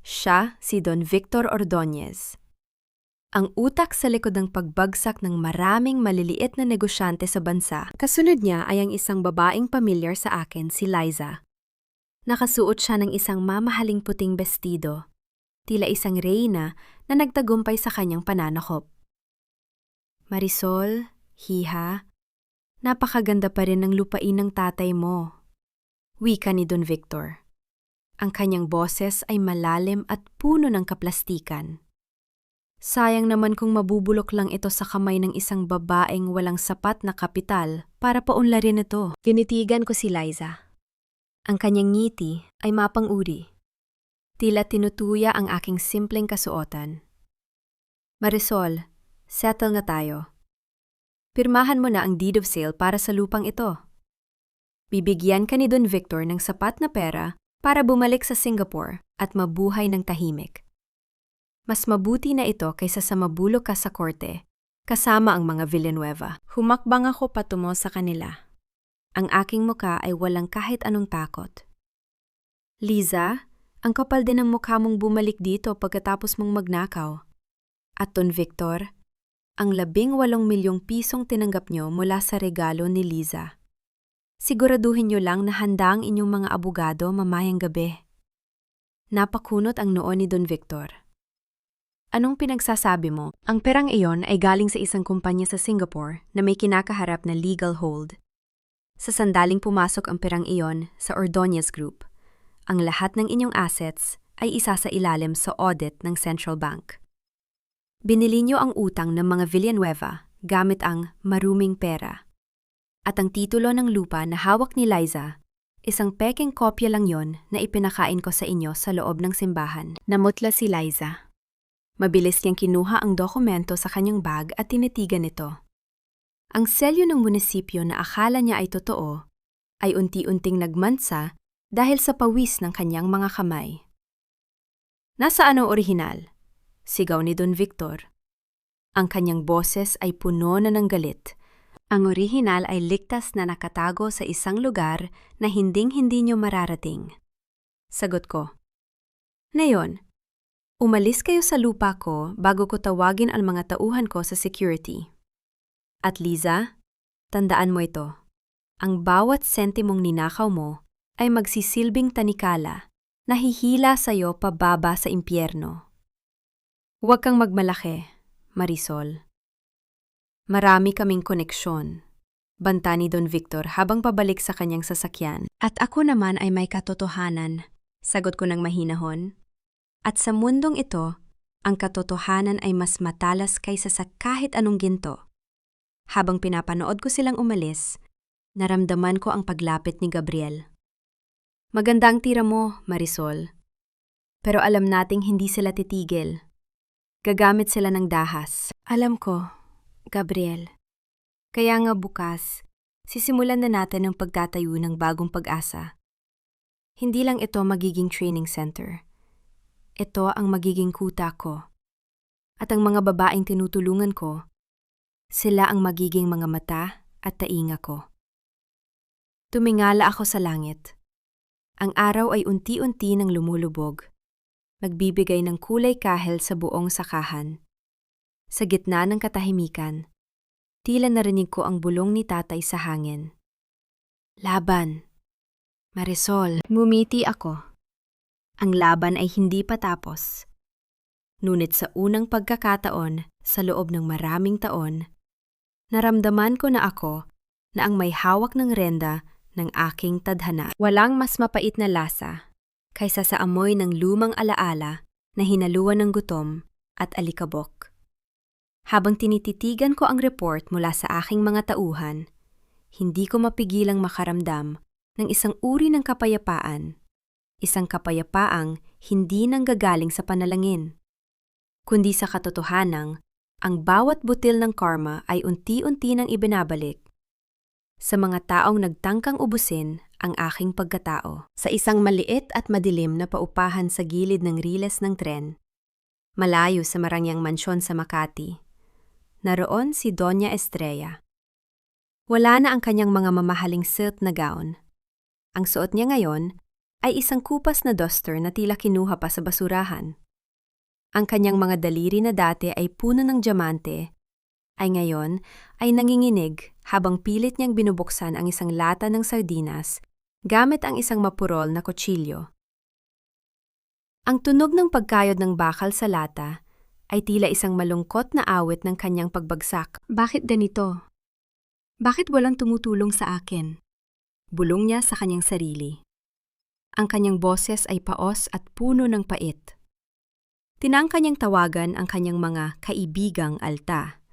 A: Siya si Don Victor Ordonez. Ang utak sa likod ng pagbagsak ng maraming maliliit na negosyante sa bansa. Kasunod niya ay ang isang babaeng pamilyar sa akin, si Liza. Nakasuot siya ng isang mamahaling puting bestido, tila isang reyna na nagtagumpay sa kanyang pananakop. Marisol, Hiha, napakaganda pa rin ng lupain ng tatay mo. Wika ni Don Victor. Ang kanyang boses ay malalim at puno ng kaplastikan. Sayang naman kung mabubulok lang ito sa kamay ng isang babaeng walang sapat na kapital para paunlarin ito. Ginitigan ko si Liza. Ang kanyang ngiti ay mapang-uri. Tila tinutuya ang aking simpleng kasuotan. Marisol, settle na tayo. Pirmahan mo na ang deed of sale para sa lupang ito. Bibigyan ka ni Don Victor ng sapat na pera para bumalik sa Singapore at mabuhay ng tahimik. Mas mabuti na ito kaysa sa mabulok ka sa korte, kasama ang mga Villanueva. Humakbang ako patungo sa kanila. Ang aking muka ay walang kahit anong takot. Liza, ang kapal din ng mukha mong bumalik dito pagkatapos mong magnakaw. At Don Victor, ang 18 milyong pisong tinanggap nyo mula sa regalo ni Liza. Siguraduhin nyo lang na handa ang inyong mga abogado mamayang gabi. Napakunot ang noo ni Don Victor. Anong pinagsasabi mo? Ang perang iyon ay galing sa isang kumpanya sa Singapore na may kinakaharap na legal hold. Sa sandaling pumasok ang perang iyon sa Ordonez Group, ang lahat ng inyong assets ay isa sa ilalim sa audit ng Central Bank. Binili nyo ang utang ng mga Villanueva gamit ang maruming pera. At ang titulo ng lupa na hawak ni Liza, isang pekeng kopya lang yon na ipinakain ko sa inyo sa loob ng simbahan. Namutla si Liza. Mabilis niyang kinuha ang dokumento sa kanyang bag at tinitigan ito. Ang selyo ng munisipyo na akala niya ay totoo, ay unti-unting nagmansa dahil sa pawis ng kanyang mga kamay. Nasaan ang orihinal? Sigaw ni Don Victor. Ang kanyang boses ay puno na ng galit. Ang orihinal ay ligtas na nakatago sa isang lugar na hinding-hindi nyo mararating. Sagot ko. Ngayon, umalis kayo sa lupa ko bago ko tawagin ang mga tauhan ko sa security. At Liza, tandaan mo ito. Ang bawat sentimong ninakaw mo ay magsisilbing tanikala na hihila sa'yo pababa sa impyerno. Huwag kang magmalaki, Marisol. Marami kaming koneksyon, banta ni Don Victor habang pabalik sa kanyang sasakyan. At ako naman ay may katotohanan, sagot ko ng mahinahon. At sa mundong ito, ang katotohanan ay mas matalas kaysa sa kahit anong ginto. Habang pinapanood ko silang umalis, naramdaman ko ang paglapit ni Gabriel. Maganda ang tira mo, Marisol. Pero alam nating hindi sila titigil. Gagamit sila ng dahas. Alam ko, Gabriel. Kaya nga bukas, sisimulan na natin ang pagtatayo ng bagong pag-asa. Hindi lang ito magiging training center. Ito ang magiging kuta ko. At ang mga babaeng tinutulungan ko, sila ang magiging mga mata at tainga ko. Tumingala ako sa langit. Ang araw ay unti-unti nang lumulubog. Nagbibigay ng kulay kahel sa buong sakahan. Sa gitna ng katahimikan, tila narinig ko ang bulong ni tatay sa hangin. Laban. Marisol. Ngumiti ako. Ang laban ay hindi pa tapos. Ngunit sa unang pagkakataon, sa loob ng maraming taon, naramdaman ko na ako na ang may hawak ng renda ng aking tadhana. Walang mas mapait na lasa kaysa sa amoy ng lumang alaala na hinaluan ng gutom at alikabok. Habang tinititigan ko ang report mula sa aking mga tauhan, hindi ko mapigilang makaramdam ng isang uri ng kapayapaan. Isang kapayapaang hindi nanggagaling sa panalangin, kundi sa katotohanang ang bawat butil ng karma ay unti-unti nang ibinabalik sa mga taong nagtangkang ubusin ang aking pagkatao. Sa isang maliit at madilim na paupahan sa gilid ng riles ng tren, malayo sa marangyang mansyon sa Makati, naroon si Doña Estrella. Wala na ang kanyang mga mamahaling silk na gown. Ang suot niya ngayon ay isang kupas na duster na tila kinuha pa sa basurahan. Ang kanyang mga daliri na dati ay puno ng diamante, ay ngayon ay nanginginig habang pilit niyang binubuksan ang isang lata ng sardinas gamit ang isang mapurol na kutsilyo. Ang tunog ng pagkayod ng bakal sa lata ay tila isang malungkot na awit ng kanyang pagbagsak. Bakit ganito? Bakit walang tumutulong sa akin? Bulong niya sa kanyang sarili. Ang kanyang boses ay paos at puno ng pait. Tinangka niyang tawagan ang kanyang mga kaibigang alta,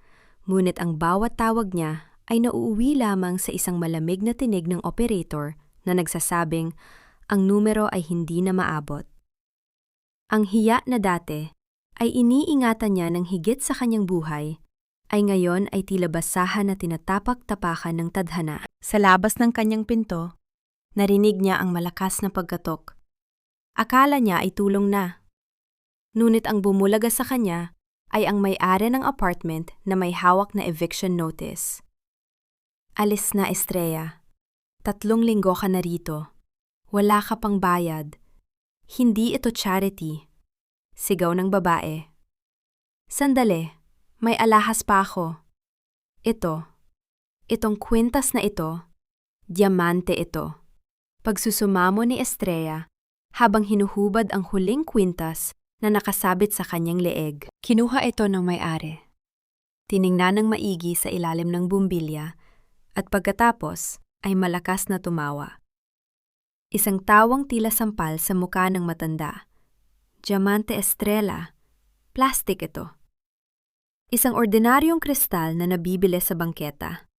A: ngunit ang bawat tawag niya ay nauuwi lamang sa isang malamig na tinig ng operator na nagsasabing ang numero ay hindi na maabot. Ang hiya na dati ay iniingatan niya ng higit sa kanyang buhay, ay ngayon ay tila basahan na tinatapak-tapakan ng tadhana. Sa labas ng kanyang pinto, narinig niya ang malakas na pagkatok. Akala niya ay tulong na. Ngunit ang bumulaga sa kanya ay ang may-ari ng apartment na may hawak na eviction notice. Alis na, Estrella. 3 linggo ka na rito. Wala ka pang bayad. Hindi ito charity. Sigaw ng babae. Sandali, may alahas pa ako. Itong kwintas na ito, diamante ito. Pagsusumamo ni Estrella habang hinuhubad ang huling kwintas na nakasabit sa kanyang leeg. Kinuha ito ng may-ari. Tiningnan ng maigi sa ilalim ng bumbilya at pagkatapos ay malakas na tumawa. Isang tawang tila sampal sa muka ng matanda. Diamante, Estrella. Plastic ito. Isang ordinaryong kristal na nabibili sa bangketa.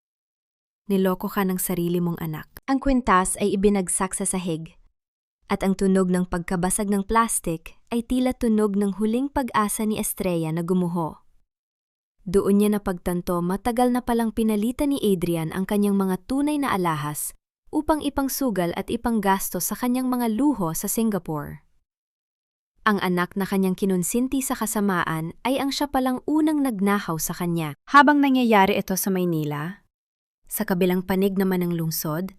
A: Niloko ka ng sarili mong anak. Ang kwintas ay ibinagsak sa sahig, at ang tunog ng pagkabasag ng plastic ay tila tunog ng huling pag-asa ni Estrella na gumuho. Doon niya napagtanto matagal na palang pinalitan ni Adrian ang kanyang mga tunay na alahas upang ipangsugal at ipanggasto sa kanyang mga luho sa Singapore. Ang anak na kanyang kinonsinti sa kasamaan ay ang siya palang unang nagnakaw sa kanya. Habang nangyayari ito sa Maynila, sa kabilang panig naman ng lungsod,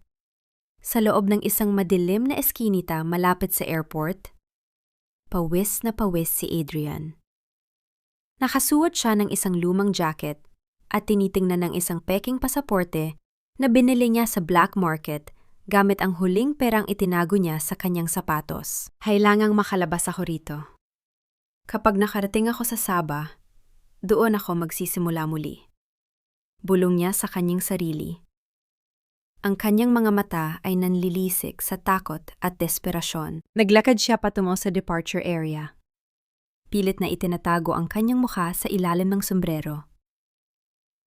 A: sa loob ng isang madilim na eskinita malapit sa airport, pawis na pawis si Adrian. Nakasuot siya ng isang lumang jacket at tinitingnan ng isang peking pasaporte na binili niya sa black market gamit ang huling perang itinago niya sa kanyang sapatos. Kailangang makalabas ako rito. Kapag nakarating ako sa Sabah, doon ako magsisimula muli. Bulong niya sa kanyang sarili. Ang kanyang mga mata ay nanlilisik sa takot at desperasyon. Naglakad siya patungo sa departure area. Pilit na itinatago ang kanyang mukha sa ilalim ng sombrero.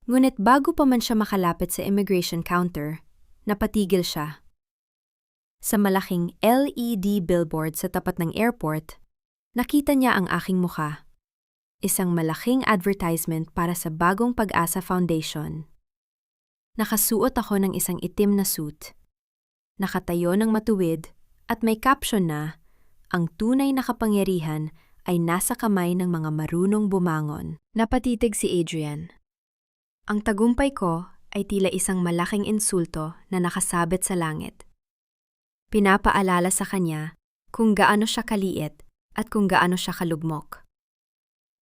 A: Ngunit bago pa man siya makalapit sa immigration counter, napatigil siya. Sa malaking LED billboard sa tapat ng airport, nakita niya ang aking mukha. Isang malaking advertisement para sa Bagong Pag-asa Foundation. Nakasuot ako ng isang itim na suit. Nakatayo ng matuwid at may caption na, "Ang tunay na kapangyarihan ay nasa kamay ng mga marunong bumangon." Napatitig si Adrian. Ang tagumpay ko ay tila isang malaking insulto na nakasabit sa langit. Pinapaalala sa kanya kung gaano siya kaliit at kung gaano siya kalugmok.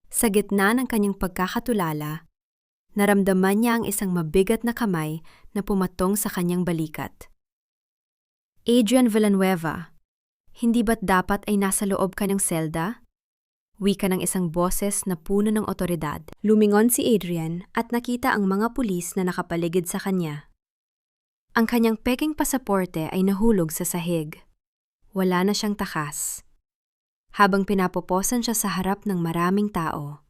A: Sa gitna ng kanyang pagkakatulala, naramdaman niya ang isang mabigat na kamay na pumatong sa kanyang balikat. Adrian Villanueva, hindi ba't dapat ay nasa loob ka ng selda? Wika ng isang boses na puno ng otoridad. Lumingon si Adrian at nakita ang mga pulis na nakapaligid sa kanya. Ang kanyang peking pasaporte ay nahulog sa sahig. Wala na siyang takas. Habang pinapoposan siya sa harap ng maraming tao,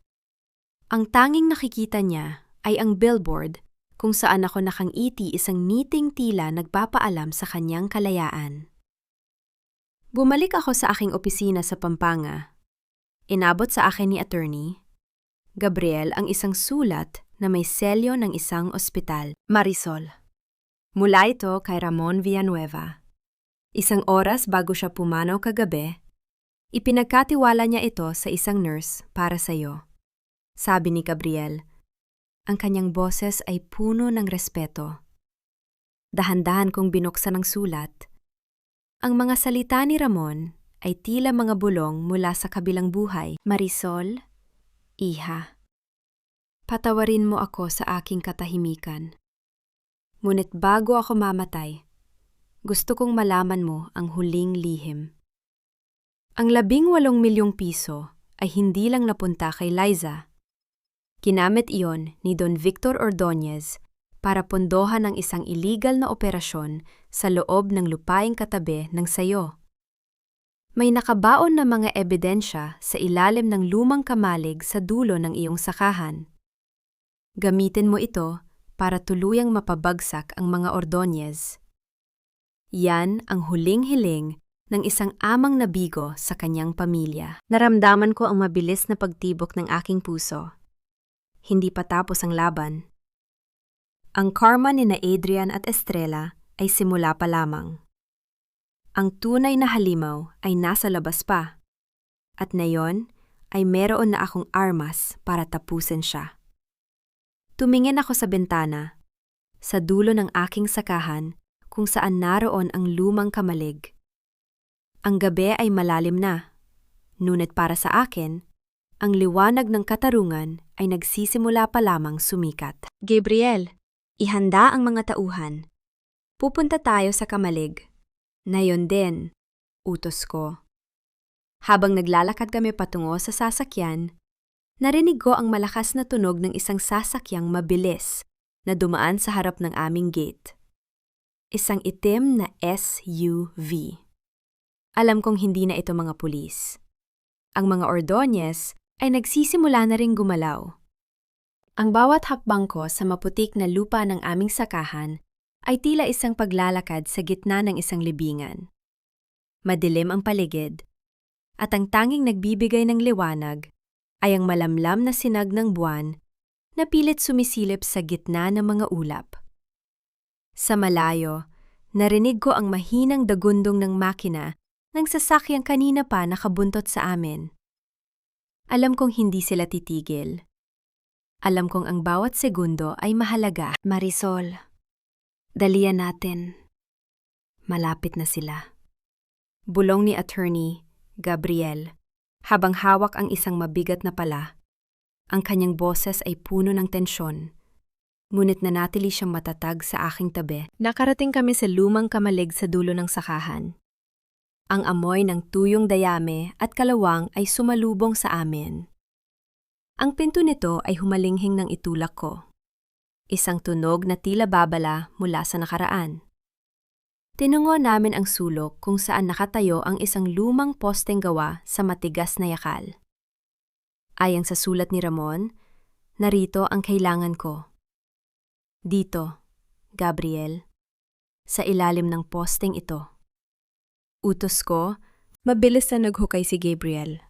A: Ang tanging nakikita niya ay ang billboard kung saan ako nakangiti isang ngiting tila nagpapaalam sa kanyang kalayaan. Bumalik ako sa aking opisina sa Pampanga. Inabot sa akin ni Attorney Gabriel ang isang sulat na may selyo ng isang ospital. Marisol. Mula ito kay Ramon Villanueva. Isang oras bago siya pumanaw kagabi, ipinagkatiwala niya ito sa isang nurse para sa iyo. Sabi ni Gabriel, ang kanyang boses ay puno ng respeto. Dahan-dahan kong binuksan ang sulat. Ang mga salita ni Ramon ay tila mga bulong mula sa kabilang buhay. Marisol, iha, patawarin mo ako sa aking katahimikan. Ngunit bago ako mamatay, gusto kong malaman mo ang huling lihim. Ang 18 milyong piso ay hindi lang napunta kay Liza. Kinamit iyon ni Don Victor Ordonez para pondohan ang isang illegal na operasyon sa loob ng lupaing katabi ng sayo. May nakabaon na mga ebidensya sa ilalim ng lumang kamalig sa dulo ng iyong sakahan. Gamitin mo ito para tuluyang mapabagsak ang mga Ordonez. Yan ang huling hiling ng isang amang nabigo sa kanyang pamilya. Naramdaman ko ang mabilis na pagtibok ng aking puso. Hindi pa tapos ang laban. Ang karma ni na Adrian at Estrella ay simula pa lamang. Ang tunay na halimaw ay nasa labas pa. At ngayon ay meron na akong armas para tapusin siya. Tumingin ako sa bintana, sa dulo ng aking sakahan kung saan naroon ang lumang kamalig. Ang gabi ay malalim na, ngunit para sa akin, ang liwanag ng katarungan ay nagsisimula pa lamang sumikat. Gabriel, ihanda ang mga tauhan. Pupunta tayo sa kamalig. Na yon din, utos ko. Habang naglalakad kami patungo sa sasakyan, narinig ko ang malakas na tunog ng isang sasakyang mabilis na dumaan sa harap ng aming gate. Isang itim na SUV. Alam kong hindi na ito mga pulis. Ang mga Ordonez ay nagsisimula na ring gumalaw. Ang bawat hakbang ko sa maputik na lupa ng aming sakahan ay tila isang paglalakad sa gitna ng isang libingan. Madilim ang paligid, at ang tanging nagbibigay ng liwanag ay ang malamlam na sinag ng buwan na pilit sumisilip sa gitna ng mga ulap. Sa malayo, narinig ko ang mahinang dagundong ng makina ng sasakyang kanina pa nakabuntot sa amin. Alam kong hindi sila titigil. Alam kong ang bawat segundo ay mahalaga. Marisol, dalian natin. Malapit na sila. Bulong ni Attorney Gabriel habang hawak ang isang mabigat na pala. Ang kanyang boses ay puno ng tensyon. Ngunit nanatili siyang matatag sa aking tabi. Nakarating kami sa lumang kamalig sa dulo ng sakahan. Ang amoy ng tuyong dayame at kalawang ay sumalubong sa amin. Ang pinto nito ay humalinghing ng itulak ko. Isang tunog na tila babala mula sa nakaraan. Tinungo namin ang sulok kung saan nakatayo ang isang lumang posteng gawa sa matigas na yakal. Ayon sa sulat ni Ramon, narito ang kailangan ko. Dito, Gabriel, sa ilalim ng posteng ito. Utos ko, mabilis na naghukay si Gabriel.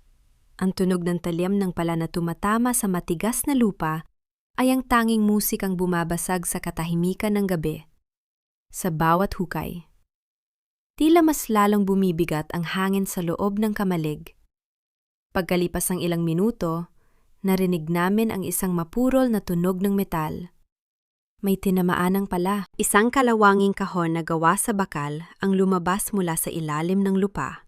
A: Ang tunog ng talim ng pala na tumatama sa matigas na lupa ay ang tanging musikang bumabasag sa katahimikan ng gabi. Sa bawat hukay, tila mas lalong bumibigat ang hangin sa loob ng kamalig. Pagkalipas ng ilang minuto, narinig namin ang isang mapurol na tunog ng metal. May tinamaan ng pala. Isang kalawanging kahon na gawa sa bakal ang lumabas mula sa ilalim ng lupa.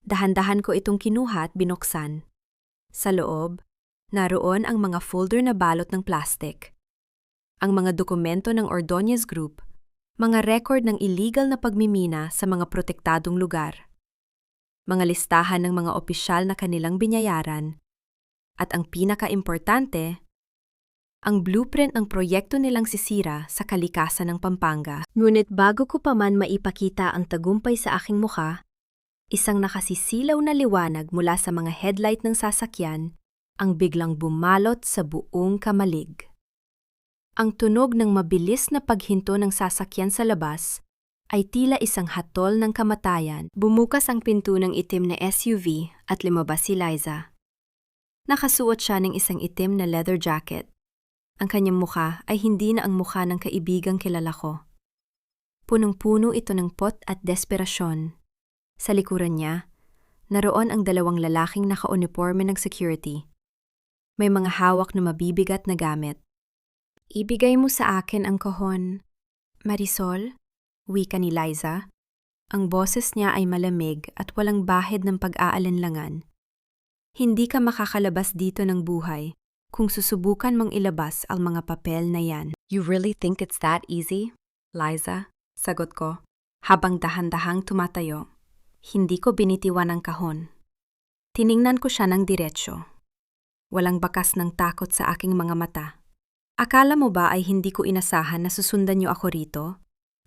A: Dahan-dahan ko itong kinuha at binuksan. Sa loob, naroon ang mga folder na balot ng plastic. Ang mga dokumento ng Ordonez Group, mga record ng illegal na pagmimina sa mga protektadong lugar, mga listahan ng mga opisyal na kanilang binayaran, at ang pinaka-importante, ang blueprint ng proyekto nilang sisira sa kalikasan ng Pampanga. Ngunit bago ko pa man maipakita ang tagumpay sa aking mukha, isang nakasisilaw na liwanag mula sa mga headlight ng sasakyan ang biglang bumalot sa buong kamalig. Ang tunog ng mabilis na paghinto ng sasakyan sa labas ay tila isang hatol ng kamatayan. Bumukas ang pinto ng itim na SUV at lumabas si Liza. Nakasuot siya ng isang itim na leather jacket. Ang kanyang mukha ay hindi na ang mukha ng kaibigang kilala ko. Punong-puno ito ng pot at desperasyon. Sa likuran niya, naroon ang dalawang lalaking naka-uniforme ng security. May mga hawak na mabibigat na gamit. "Ibigay mo sa akin ang kahon, Marisol," wika ni Liza. Ang boses niya ay malamig at walang bahid ng pag-aalinlangan. "Hindi ka makakalabas dito ng buhay kung susubukan mong ilabas ang mga papel na yan." "You really think it's that easy, Liza?" Sagot ko, habang dahan-dahang tumatayo. Hindi ko binitiwan ang kahon. Tiningnan ko siya ng diretsyo. Walang bakas ng takot sa aking mga mata. "Akala mo ba ay hindi ko inasahan na susundan niyo ako rito?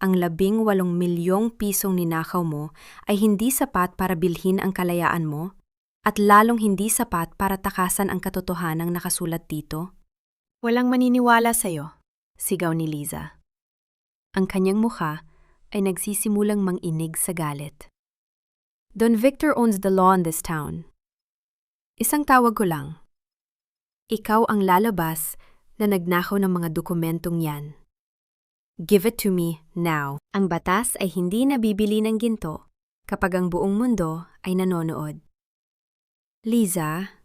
A: Ang 18 milyong pisong ninakaw mo ay hindi sapat para bilhin ang kalayaan mo at lalong hindi sapat para takasan ang katotohanang nakasulat dito?"
B: Walang maniniwala sa'yo, sigaw ni Liza.
A: Ang kanyang mukha ay nagsisimulang manginig sa galit. "Don Victor owns the law in this town. Isang tawag ko lang. Ikaw ang lalabas na nagnakaw ng mga dokumentong yan. Give it to me now." Ang batas ay hindi nabibili ng ginto kapag ang buong mundo ay nanonood. "Liza,"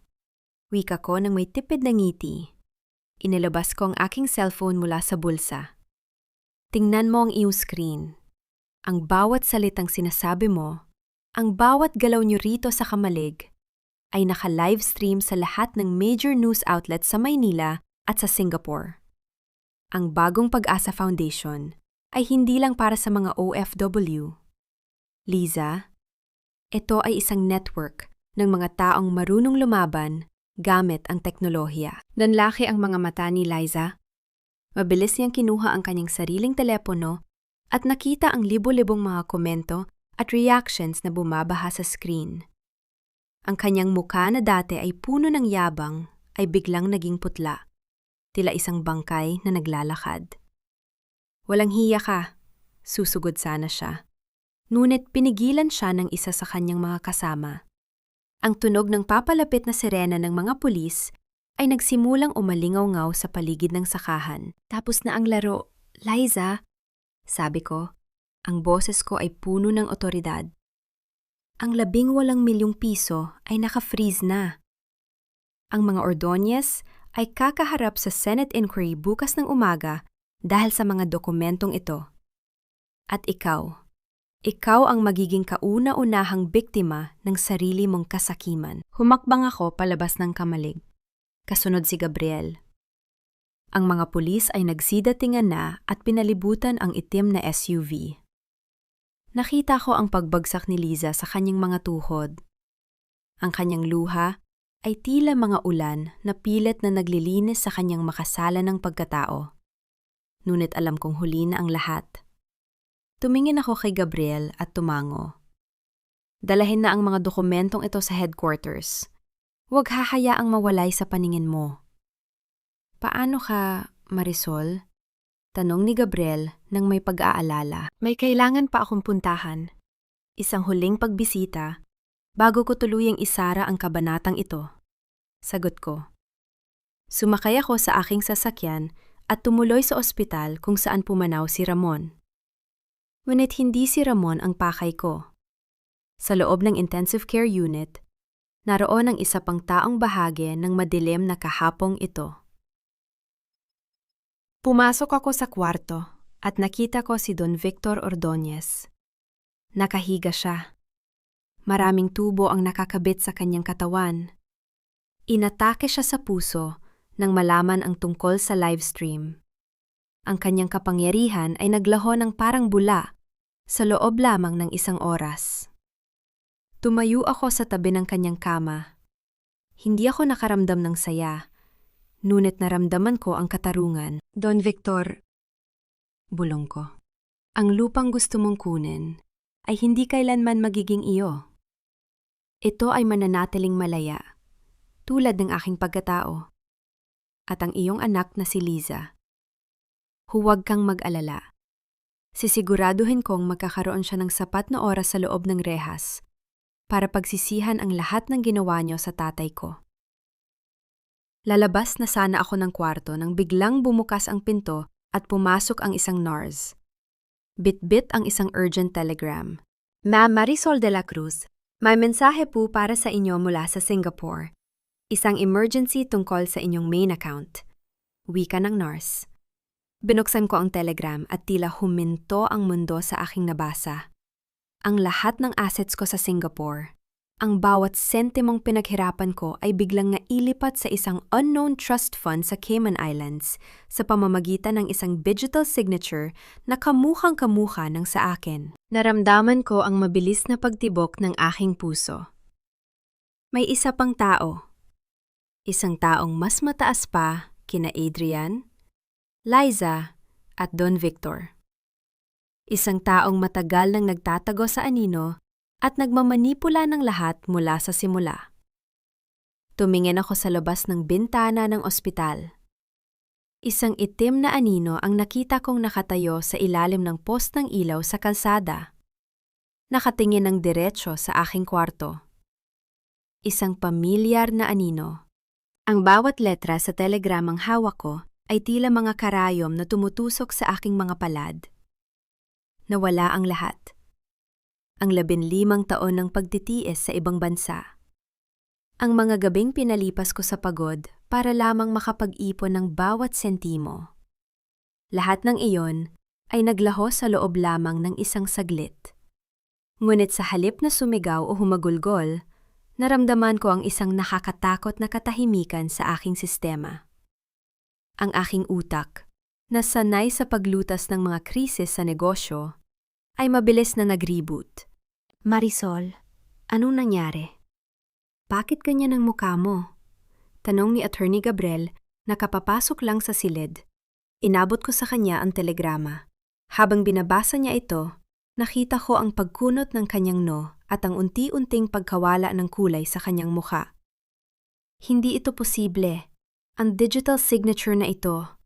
A: wika ko nang may tipid na ngiti. Inilabas ko ang aking cellphone mula sa bulsa. "Tingnan mo ang iyong screen. Ang bawat salitang sinasabi mo, ang bawat galaw niyo rito sa kamalig, ay naka-livestream sa lahat ng major news outlets sa Maynila at sa Singapore. Ang Bagong Pag-asa Foundation ay hindi lang para sa mga OFW. Liza, ito ay isang network ng mga taong marunong lumaban gamit ang teknolohiya." Nanlaki ang mga mata ni Liza. Mabilis niyang kinuha ang kanyang sariling telepono at nakita ang libo-libong mga komento at reactions na bumabaha sa screen. Ang kanyang mukha na dati ay puno ng yabang ay biglang naging putla, tila isang bangkay na naglalakad. "Walang hiya ka," susugod sana siya. Ngunit pinigilan siya ng isa sa kanyang mga kasama. Ang tunog ng papalapit na sirena ng mga pulis ay nagsimulang umalingaw-ngaw sa paligid ng sakahan. "Tapos na ang laro, Liza," sabi ko. Ang boses ko ay puno ng otoridad. Ang 18 milyong piso ay naka-freeze na. Ang mga Ordonez ay kakaharap sa Senate inquiry bukas ng umaga dahil sa mga dokumentong ito. At ikaw ang magiging kauna-unahang biktima ng sarili mong kasakiman. Humakbang ako palabas ng kamalig. Kasunod si Gabriel. Ang mga pulis ay nagsidatingan na at pinalibutan ang itim na SUV. Nakita ko ang pagbagsak ni Liza sa kanyang mga tuhod. Ang kanyang luha ay tila mga ulan na pilit na naglilinis sa kanyang makasalan ng pagkatao. Ngunit alam kong huli na ang lahat. Tumingin ako kay Gabriel at tumango. "Dalahin na ang mga dokumentong ito sa headquarters. Huwag hahayaang mawalay sa paningin mo." "Paano ka, Marisol?" tanong ni Gabriel nang may pag-aalala.
B: May kailangan pa akong puntahan.
A: Isang huling pagbisita bago ko tuluyang isara ang kabanatang ito. Sagot ko. Sumakay ako sa aking sasakyan at tumuloy sa ospital kung saan pumanaw si Ramon. Ngunit hindi si Ramon ang pakay ko. Sa loob ng intensive care unit, naroon ang isa pang taong bahagi ng madilim na kahapong ito. Pumasok ako sa kwarto at nakita ko si Don Victor Ordonez. Nakahiga siya. Maraming tubo ang nakakabit sa kanyang katawan. Inatake siya sa puso nang malaman ang tungkol sa livestream. Ang kanyang kapangyarihan ay naglaho ng parang bula sa loob lamang ng 1 oras. Tumayo ako sa tabi ng kanyang kama. Hindi ako nakaramdam ng saya, ngunit naramdaman ko ang katarungan.
B: Don Victor,
A: bulong ko. Ang lupang gusto mong kunin ay hindi kailanman magiging iyo. Ito ay mananatiling malaya. tulad ng aking pagkatao. At ang iyong anak na si Liza. Huwag kang mag-alala. Sisiguraduhin kong magkakaroon siya ng sapat na oras sa loob ng rehas para pagsisihan ang lahat ng ginawa niyo sa tatay ko. Lalabas na sana ako ng kwarto nang biglang bumukas ang pinto at pumasok ang isang NARS. Bit-bit ang isang urgent telegram.
B: Ma'am Marisol de la Cruz, may mensahe po para sa inyo mula sa Singapore. Isang emergency tungkol sa inyong main account. Wika ng NARS. Binuksan ko ang telegram at tila huminto ang mundo sa aking nabasa. Ang lahat ng assets ko sa Singapore, ang bawat sentimong pinaghirapan ko ay biglang nailipat sa isang unknown trust fund sa Cayman Islands sa pamamagitan ng isang digital signature na kamukhang-kamukha ng sa akin. Naramdaman ko ang mabilis na pagtibok ng aking puso. May isa pang tao. Isang taong mas mataas pa kina Adrian, Liza, at Don Victor. Isang taong matagal nang nagtatago sa anino at nagmamanipula ng lahat mula sa simula. Tumingin ako sa labas ng bintana ng ospital. Isang itim na anino ang nakita kong nakatayo sa ilalim ng post ng ilaw sa kalsada. Nakatingin ng diretsyo sa aking kwarto. Isang pamilyar na anino. Ang bawat letra sa telegramang hawak ko ay tila mga karayom na tumutusok sa aking mga palad. Nawala ang lahat. Ang 15 taon ng pagtitiis sa ibang bansa. Ang mga gabing pinalipas ko sa pagod para lamang makapag-ipon ng bawat sentimo. Lahat ng iyon ay naglaho sa loob lamang ng isang saglit. Ngunit sa halip na sumigaw o humagulgol, naramdaman ko ang isang nakakatakot na katahimikan sa aking sistema. Ang aking utak, na sanay sa paglutas ng mga krisis sa negosyo, ay mabilis na nag-reboot. Marisol, anong nangyari? Bakit ganyan ang mukha mo? Tanong ni Attorney Gabriel na kapapasok lang sa silid. Inabot ko sa kanya ang telegrama. Habang binabasa niya ito, nakita ko ang pagkunot ng kanyang no at ang unti-unting pagkawala ng kulay sa kanyang mukha. Hindi ito posible. Ang digital signature na ito.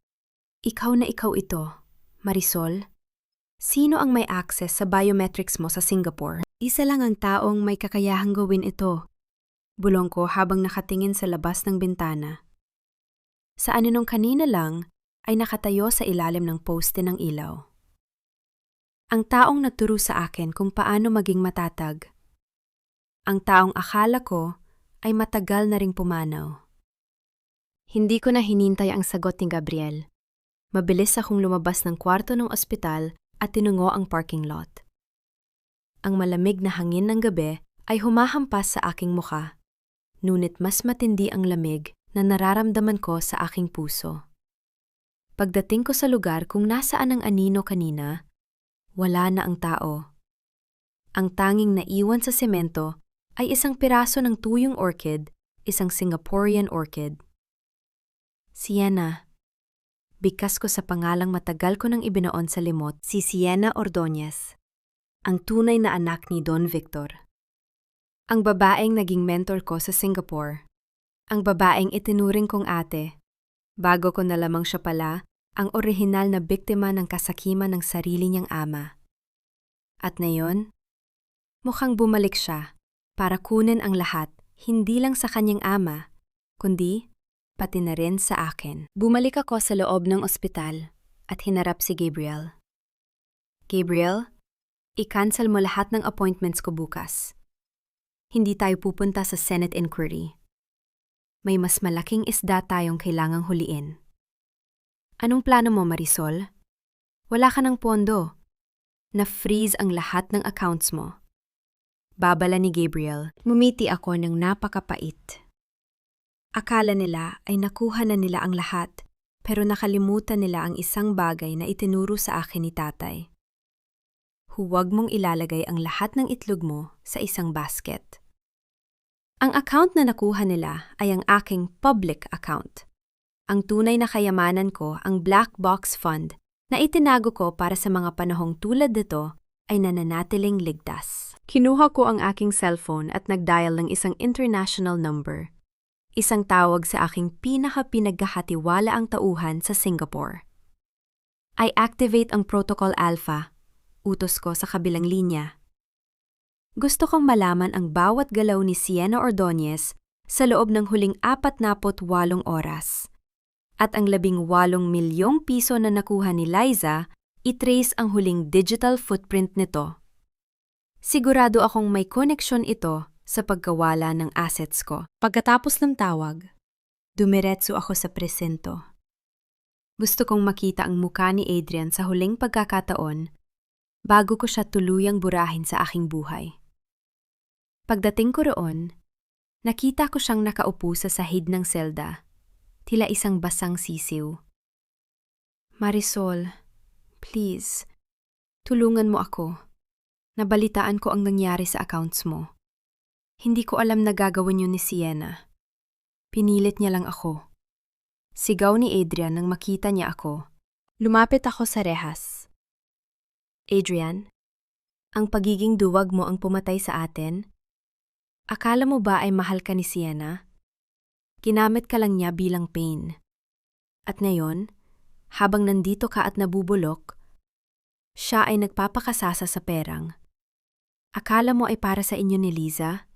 B: Ikaw na ikaw ito, Marisol. Sino ang may access sa biometrics mo sa Singapore? Isa lang ang taong may kakayahang gawin ito. Bulong ko habang nakatingin sa labas ng bintana. Sa aninong kanina lang ay nakatayo sa ilalim ng poste ng ilaw. Ang taong nagturo sa akin kung paano maging matatag. Ang taong akala ko ay matagal na ring pumanaw. Hindi ko na hinintay ang sagot ni Gabriel. Mabilis akong lumabas ng kwarto ng ospital at tinungo ang parking lot. Ang malamig na hangin ng gabi ay humahampas sa aking mukha, ngunit mas matindi ang lamig na nararamdaman ko sa aking puso. Pagdating ko sa lugar kung nasaan ang anino kanina, wala na ang tao. Ang tanging naiwan sa semento ay isang piraso ng tuyong orchid, isang Singaporean orchid. Sienna. Bigkas ko sa pangalang matagal ko nang ibinoon sa limot, si Sienna Ordonez, ang tunay na anak ni Don Victor. Ang babaeng naging mentor ko sa Singapore. Ang babaeng itinuring kong ate. Bago ko nalamang siya pala, ang orihinal na biktima ng kasakiman ng sarili niyang ama. At ngayon, mukhang bumalik siya para kunin ang lahat, hindi lang sa kanyang ama, kundi pati na rin sa akin. Bumalik ako sa loob ng ospital at hinarap si Gabriel. Gabriel, i-cancel mo lahat ng appointments ko bukas. Hindi tayo pupunta sa Senate inquiry. May mas malaking isda tayong kailangang huliin. Anong plano mo, Marisol? Wala ka ng pondo. Na-freeze ang lahat ng accounts mo. Babala ni Gabriel. Mumiti ako ng napakapait. Akala nila ay nakuha na nila ang lahat, pero nakalimutan nila ang isang bagay na itinuro sa akin ni tatay. Huwag mong ilalagay ang lahat ng itlog mo sa isang basket. Ang account na nakuha nila ay ang aking public account. Ang tunay na kayamanan ko, ang Black Box Fund, na itinago ko para sa mga panahong tulad nito ay nananatiling ligtas. Kinuha ko ang aking cellphone at nag-dial ng isang international number.
A: isang tawag sa aking pinagkakatiwalaang tauhan sa Singapore. I activate ang Protocol Alpha, utos ko sa kabilang linya. Gusto kong malaman ang bawat galaw ni Siena Ordonez sa loob ng huling 48 oras. At ang 18 milyong piso na nakuha ni Liza, i-trace ang huling digital footprint nito. Sigurado akong may koneksyon ito sa pagkawala ng assets ko. Pagkatapos ng tawag, dumiretso ako sa presento. Gusto kong makita ang muka ni Adrian sa huling pagkakataon bago ko siya tuluyang burahin sa aking buhay. Pagdating ko roon, nakita ko siyang nakaupo sa sahig ng selda, tila isang basang sisiw. Marisol, please, tulungan mo ako. Nabalitaan ko ang nangyari sa accounts mo. Hindi ko alam na gagawin yun ni Siena. Pinilit niya lang ako. Sigaw ni Adrian nang makita niya ako. Lumapit ako sa rehas. Adrian, ang pagiging duwag mo ang pumatay sa atin? Akala mo ba ay mahal ka ni Siena? Ginamit ka lang niya bilang pain. At ngayon, habang nandito ka at nabubulok, siya ay nagpapakasasa sa perang. Akala mo ay para sa inyo ni Liza?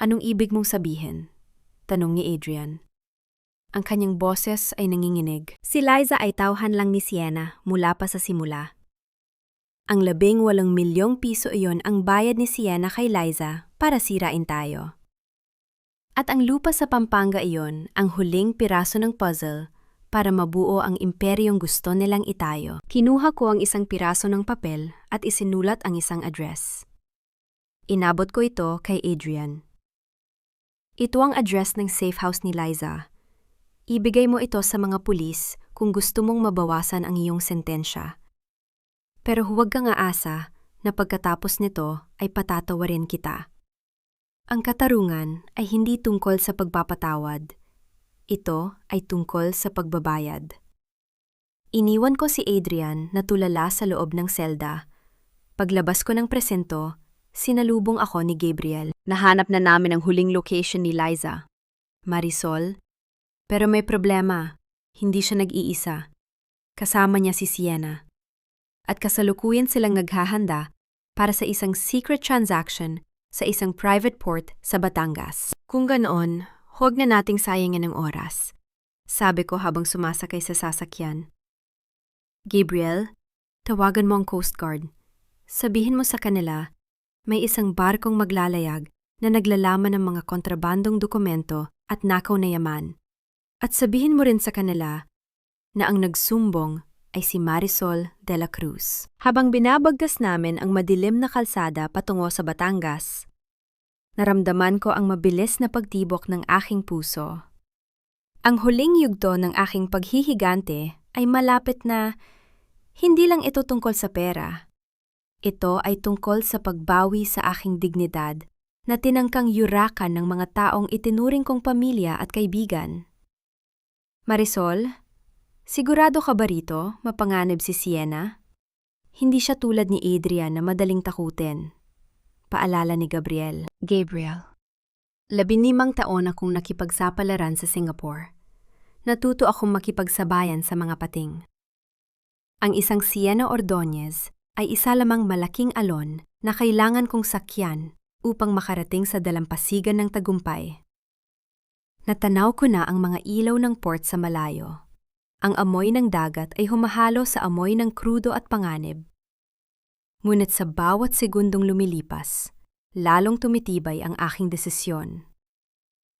A: Anong ibig mong sabihin? Tanong ni Adrian. Ang kanyang boses ay nanginginig. Si Liza ay tauhan lang ni Siena mula pa sa simula. Ang 18 milyong piso iyon ang bayad ni Siena kay Liza para sirain tayo. At ang lupa sa Pampanga iyon ang huling piraso ng puzzle para mabuo ang imperyong gusto nilang itayo. Kinuha ko ang isang piraso ng papel at isinulat ang isang address. Inabot ko ito kay Adrian. Ito ang address ng safe house ni Liza. Ibigay mo ito sa mga pulis kung gusto mong mabawasan ang iyong sentensya. Pero huwag kang aasa na pagkatapos nito ay patatawarin kita. Ang katarungan ay hindi tungkol sa pagpapatawad. Ito ay tungkol sa pagbabayad. Iniwan ko si Adrian na tulala sa loob ng selda. Paglabas ko ng presento, sinalubong ako ni Gabriel. Nahanap na namin ang huling location ni Liza. Marisol. Pero may problema. Hindi siya nag-iisa. Kasama niya si Siena. At kasalukuyan silang naghahanda para sa isang secret transaction sa isang private port sa Batangas. Kung ganoon, huwag na nating sayangin ang oras. Sabi ko habang sumasakay sa sasakyan. Gabriel, tawagan mo ang Coast Guard. Sabihin mo sa kanila, may isang barkong maglalayag na naglalaman ng mga kontrabandong dokumento at nakaw na yaman. At sabihin mo rin sa kanila na ang nagsumbong ay si Marisol de la Cruz. Habang binabagtas namin ang madilim na kalsada patungo sa Batangas, naramdaman ko ang mabilis na pagtibok ng aking puso. Ang huling yugto ng aking paghihigante ay malapit na hindi lang ito tungkol sa pera. Ito ay tungkol sa pagbawi sa aking dignidad na tinangkang yurakan ng mga taong itinuring kong pamilya at kaibigan. Marisol, sigurado ka ba rito mapanganib si Siena? Hindi siya tulad ni Adrian na madaling takutin. Paalala ni Gabriel. Gabriel, 15 taon akong nakipagsapalaran sa Singapore. Natuto akong makipagsabayan sa mga pating. Ang isang Siena Ordonez ay isa lamang malaking alon na kailangan kong sakyan upang makarating sa dalampasigan ng tagumpay. Natanaw ko na ang mga ilaw ng port sa malayo. Ang amoy ng dagat ay humahalo sa amoy ng krudo at panganib. Ngunit sa bawat segundong lumilipas, lalong tumitibay ang aking desisyon.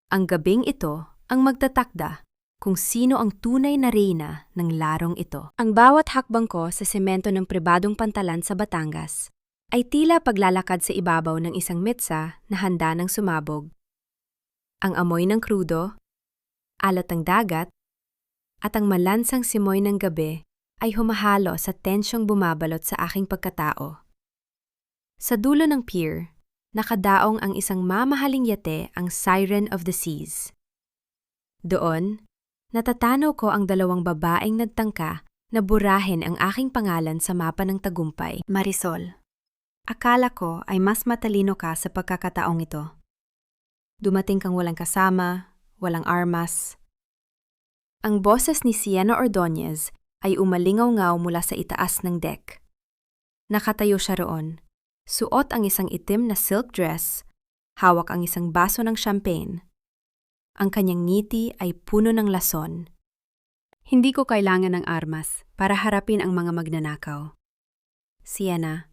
A: Ang gabing ito ang magtatakda kung sino ang tunay na reyna ng larong ito. Ang bawat hakbang ko sa semento ng pribadong pantalan sa Batangas ay tila paglalakad sa ibabaw ng isang metsa na handa ng sumabog. Ang amoy ng krudo, alat ng dagat, at ang malansang simoy ng gabi ay humahalo sa tensyong bumabalot sa aking pagkatao. Sa dulo ng pier, nakadaong ang isang mamahaling yate, ang Siren of the Seas. Doon, natatanaw ko ang 2 babaeng nagtangka na burahin ang aking pangalan sa mapa ng tagumpay. Marisol, akala ko ay mas matalino ka sa pagkakataong ito. Dumating kang walang kasama, walang armas. Ang boses ni Sienna Ordonez ay umalingaw-ngaw mula sa itaas ng deck. Nakatayo siya roon. Suot ang isang itim na silk dress, hawak ang isang baso ng champagne. Ang kanyang ngiti ay puno ng lason.
B: Hindi ko kailangan ng armas para harapin ang mga magnanakaw.
A: Sienna,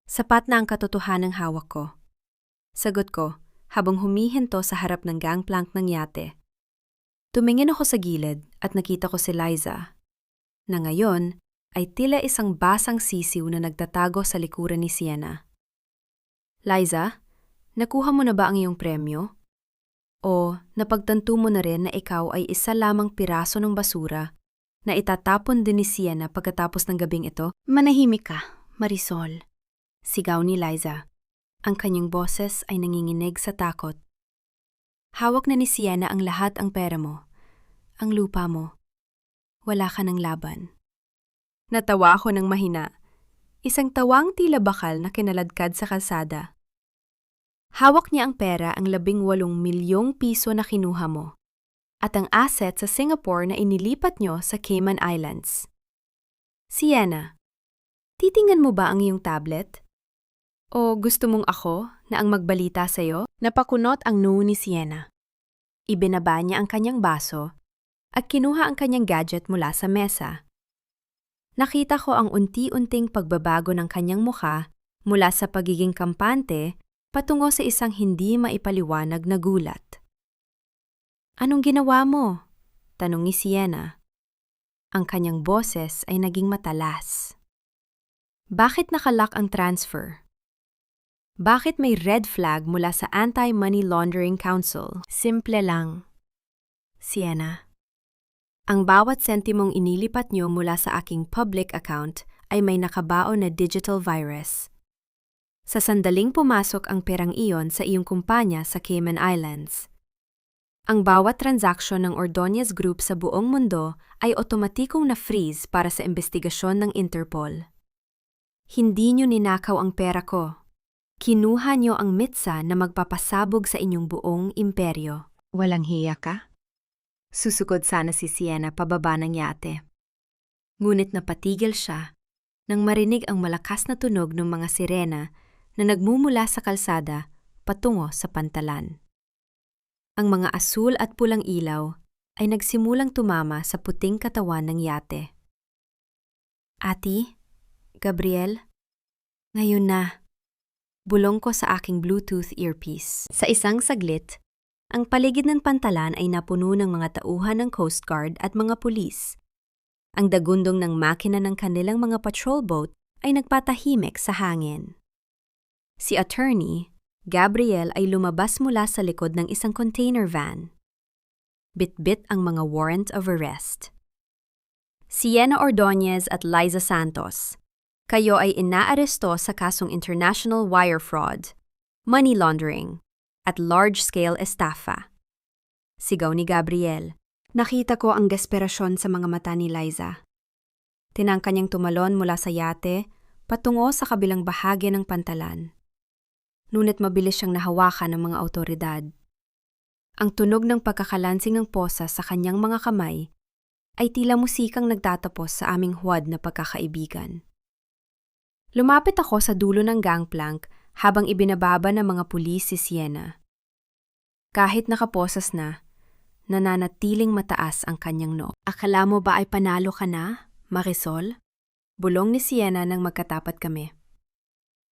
A: sapat na ang katotohanang hawak ko. Sagot ko, habang humihinto sa harap ng gangplank ng yate. Tumingin ako sa gilid at nakita ko si Liza, na ngayon ay tila isang basang sisiw na nagtatago sa likuran ni Sienna. Liza, nakuha mo na ba ang iyong premyo? O napagtanto mo na rin na ikaw ay isa lamang piraso ng basura na itatapon din ni Sienna pagkatapos ng gabing ito?
B: Manahimik ka, Marisol.
A: Sigaw ni Liza. Ang kanyang boses ay nanginginig sa takot. Hawak na ni Sienna ang lahat ang pera mo, ang lupa mo. Wala ka ng laban. Natawa ako ng mahina. Isang tawang tila bakal na kinaladkad sa kalsada. Hawak niya ang pera, ang 18 milyong piso na kinuha mo, at ang asset sa Singapore na inilipat nyo sa Cayman Islands. Sienna, titingnan mo ba ang iyong tablet? O gusto mong ako na ang magbalita sa'yo? Napakunot ang noo ni Sienna. Ibinaba niya ang kanyang baso at kinuha ang kanyang gadget mula sa mesa. Nakita ko ang unti-unting pagbabago ng kanyang mukha mula sa pagiging kampante patungo sa isang hindi maipaliwanag na gulat. Anong ginawa mo? Tanong ni Sienna. Ang kanyang boses ay naging matalas. Bakit nakalock ang transfer? Bakit may red flag mula sa Anti-Money Laundering Council? Simple lang. Sienna, ang bawat sentimong inilipat nyo mula sa aking public account ay may nakabaon na digital virus. Sa sandaling pumasok ang perang iyon sa iyong kumpanya sa Cayman Islands. Ang bawat transaksyon ng Ordonez Group sa buong mundo ay otomatikong na-freeze para sa investigasyon ng Interpol. Hindi nyo ninakaw ang pera ko. Kinuha nyo ang mitsa na magpapasabog sa inyong buong imperyo.
B: Walang hiya ka?
A: Susugod sana si Sienna pababa ng yate. Ngunit napatigil siya nang marinig ang malakas na tunog ng mga sirena na nagmumula sa kalsada patungo sa pantalan. Ang mga asul at pulang ilaw ay nagsimulang tumama sa puting katawan ng yate. Ati, Gabriel, ngayon na. Bulong ko sa aking Bluetooth earpiece. Sa isang saglit, ang paligid ng pantalan ay napuno ng mga tauhan ng Coast Guard at mga pulis. Ang dagundong ng makina ng kanilang mga patrol boat ay nagpatahimik sa hangin. Si Attorney, Gabriel ay lumabas mula sa likod ng isang container van. Bit-bit ang mga warrant of arrest. Sienna Ordonez at Liza Santos, kayo ay inaaresto sa kasong international wire fraud, money laundering, at large-scale estafa. Sigaw ni Gabriel.
B: Nakita ko ang desperasyon sa mga mata ni Liza. Tinangka niyang tumalon mula sa yate patungo sa kabilang bahagi ng pantalan. Ngunit mabilis siyang nahawakan ng mga awtoridad. Ang tunog ng pagkakalansing ng posa sa kanyang mga kamay ay tila musikang nagtatapos sa aming huwad na pagkakaibigan. Lumapit ako sa dulo ng gangplank habang ibinababa ng mga pulis si Sienna. Kahit nakaposas na, nananatiling mataas ang kanyang noo. Akala mo ba ay panalo ka na, Marisol? Bulong ni Sienna nang magkatapat kami.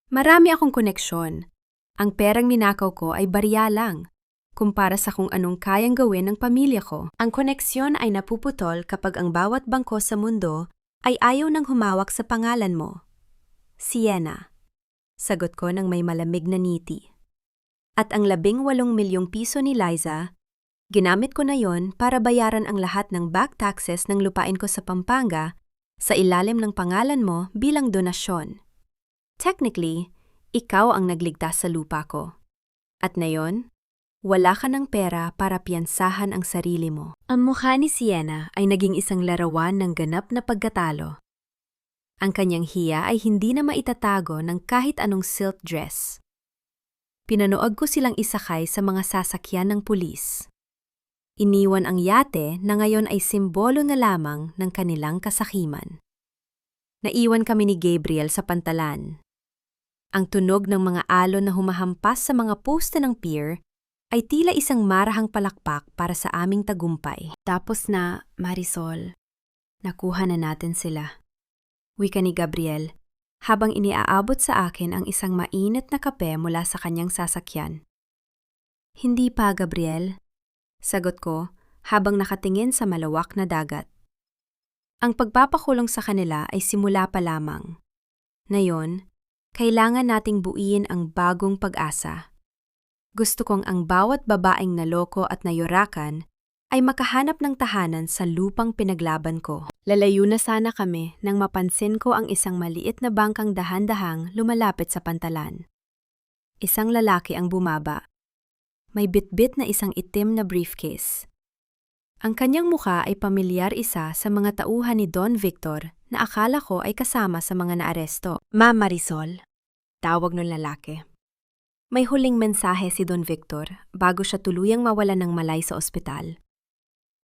B: Marami akong koneksyon. Ang perang ninakaw ko ay barya lang, kumpara sa kung anong kayang gawin ng pamilya ko. Ang koneksyon ay napuputol kapag ang bawat bangko sa mundo ay ayaw nang humawak sa pangalan mo. Sienna, sagot ko ng may malamig na ngiti. At ang 18 milyong piso ni Liza, ginamit ko na yon para bayaran ang lahat ng back taxes ng lupain ko sa Pampanga sa ilalim ng pangalan mo bilang donasyon. Technically, ikaw ang nagligtas sa lupa ko. At ngayon, wala ka ng pera para piyansahan ang sarili mo. Ang mukha ni Sienna ay naging isang larawan ng ganap na pagkatalo. Ang kanyang hiya ay hindi na maitatago ng kahit anong silk dress. Pinanood ko silang isakay sa mga sasakyan ng pulis.
A: Iniwan ang yate na ngayon ay simbolo na lamang ng kanilang kasakiman. Naiwan kami ni Gabriel sa pantalan. Ang tunog ng mga alon na humahampas sa mga poste ng pier ay tila isang marahang palakpak para sa aming tagumpay. Tapos na, Marisol. Nakuha na natin sila. Wika ni Gabriel, habang iniaabot sa akin ang isang mainit na kape mula sa kanyang sasakyan. Hindi pa, Gabriel. Sagot ko, habang nakatingin sa malawak na dagat. Ang pagpapakulong sa kanila ay simula pa lamang. Ngayon, kailangan nating buuin ang bagong pag-asa. Gusto kong ang bawat babaeng naloko at nayurakan ay makahanap ng tahanan sa lupang pinaglaban ko. Lalayo na sana kami nang mapansin ko ang isang maliit na bangkang dahan-dahang lumalapit sa pantalan. Isang lalaki ang bumaba. May bitbit na isang itim na briefcase. Ang kanyang mukha ay pamilyar isa sa mga tauhan ni Don Victor na akala ko ay kasama sa mga naaresto. Ma'am Marisol, tawag ng lalaki. May huling mensahe si Don Victor bago siya tuluyang mawalan ng malay sa ospital.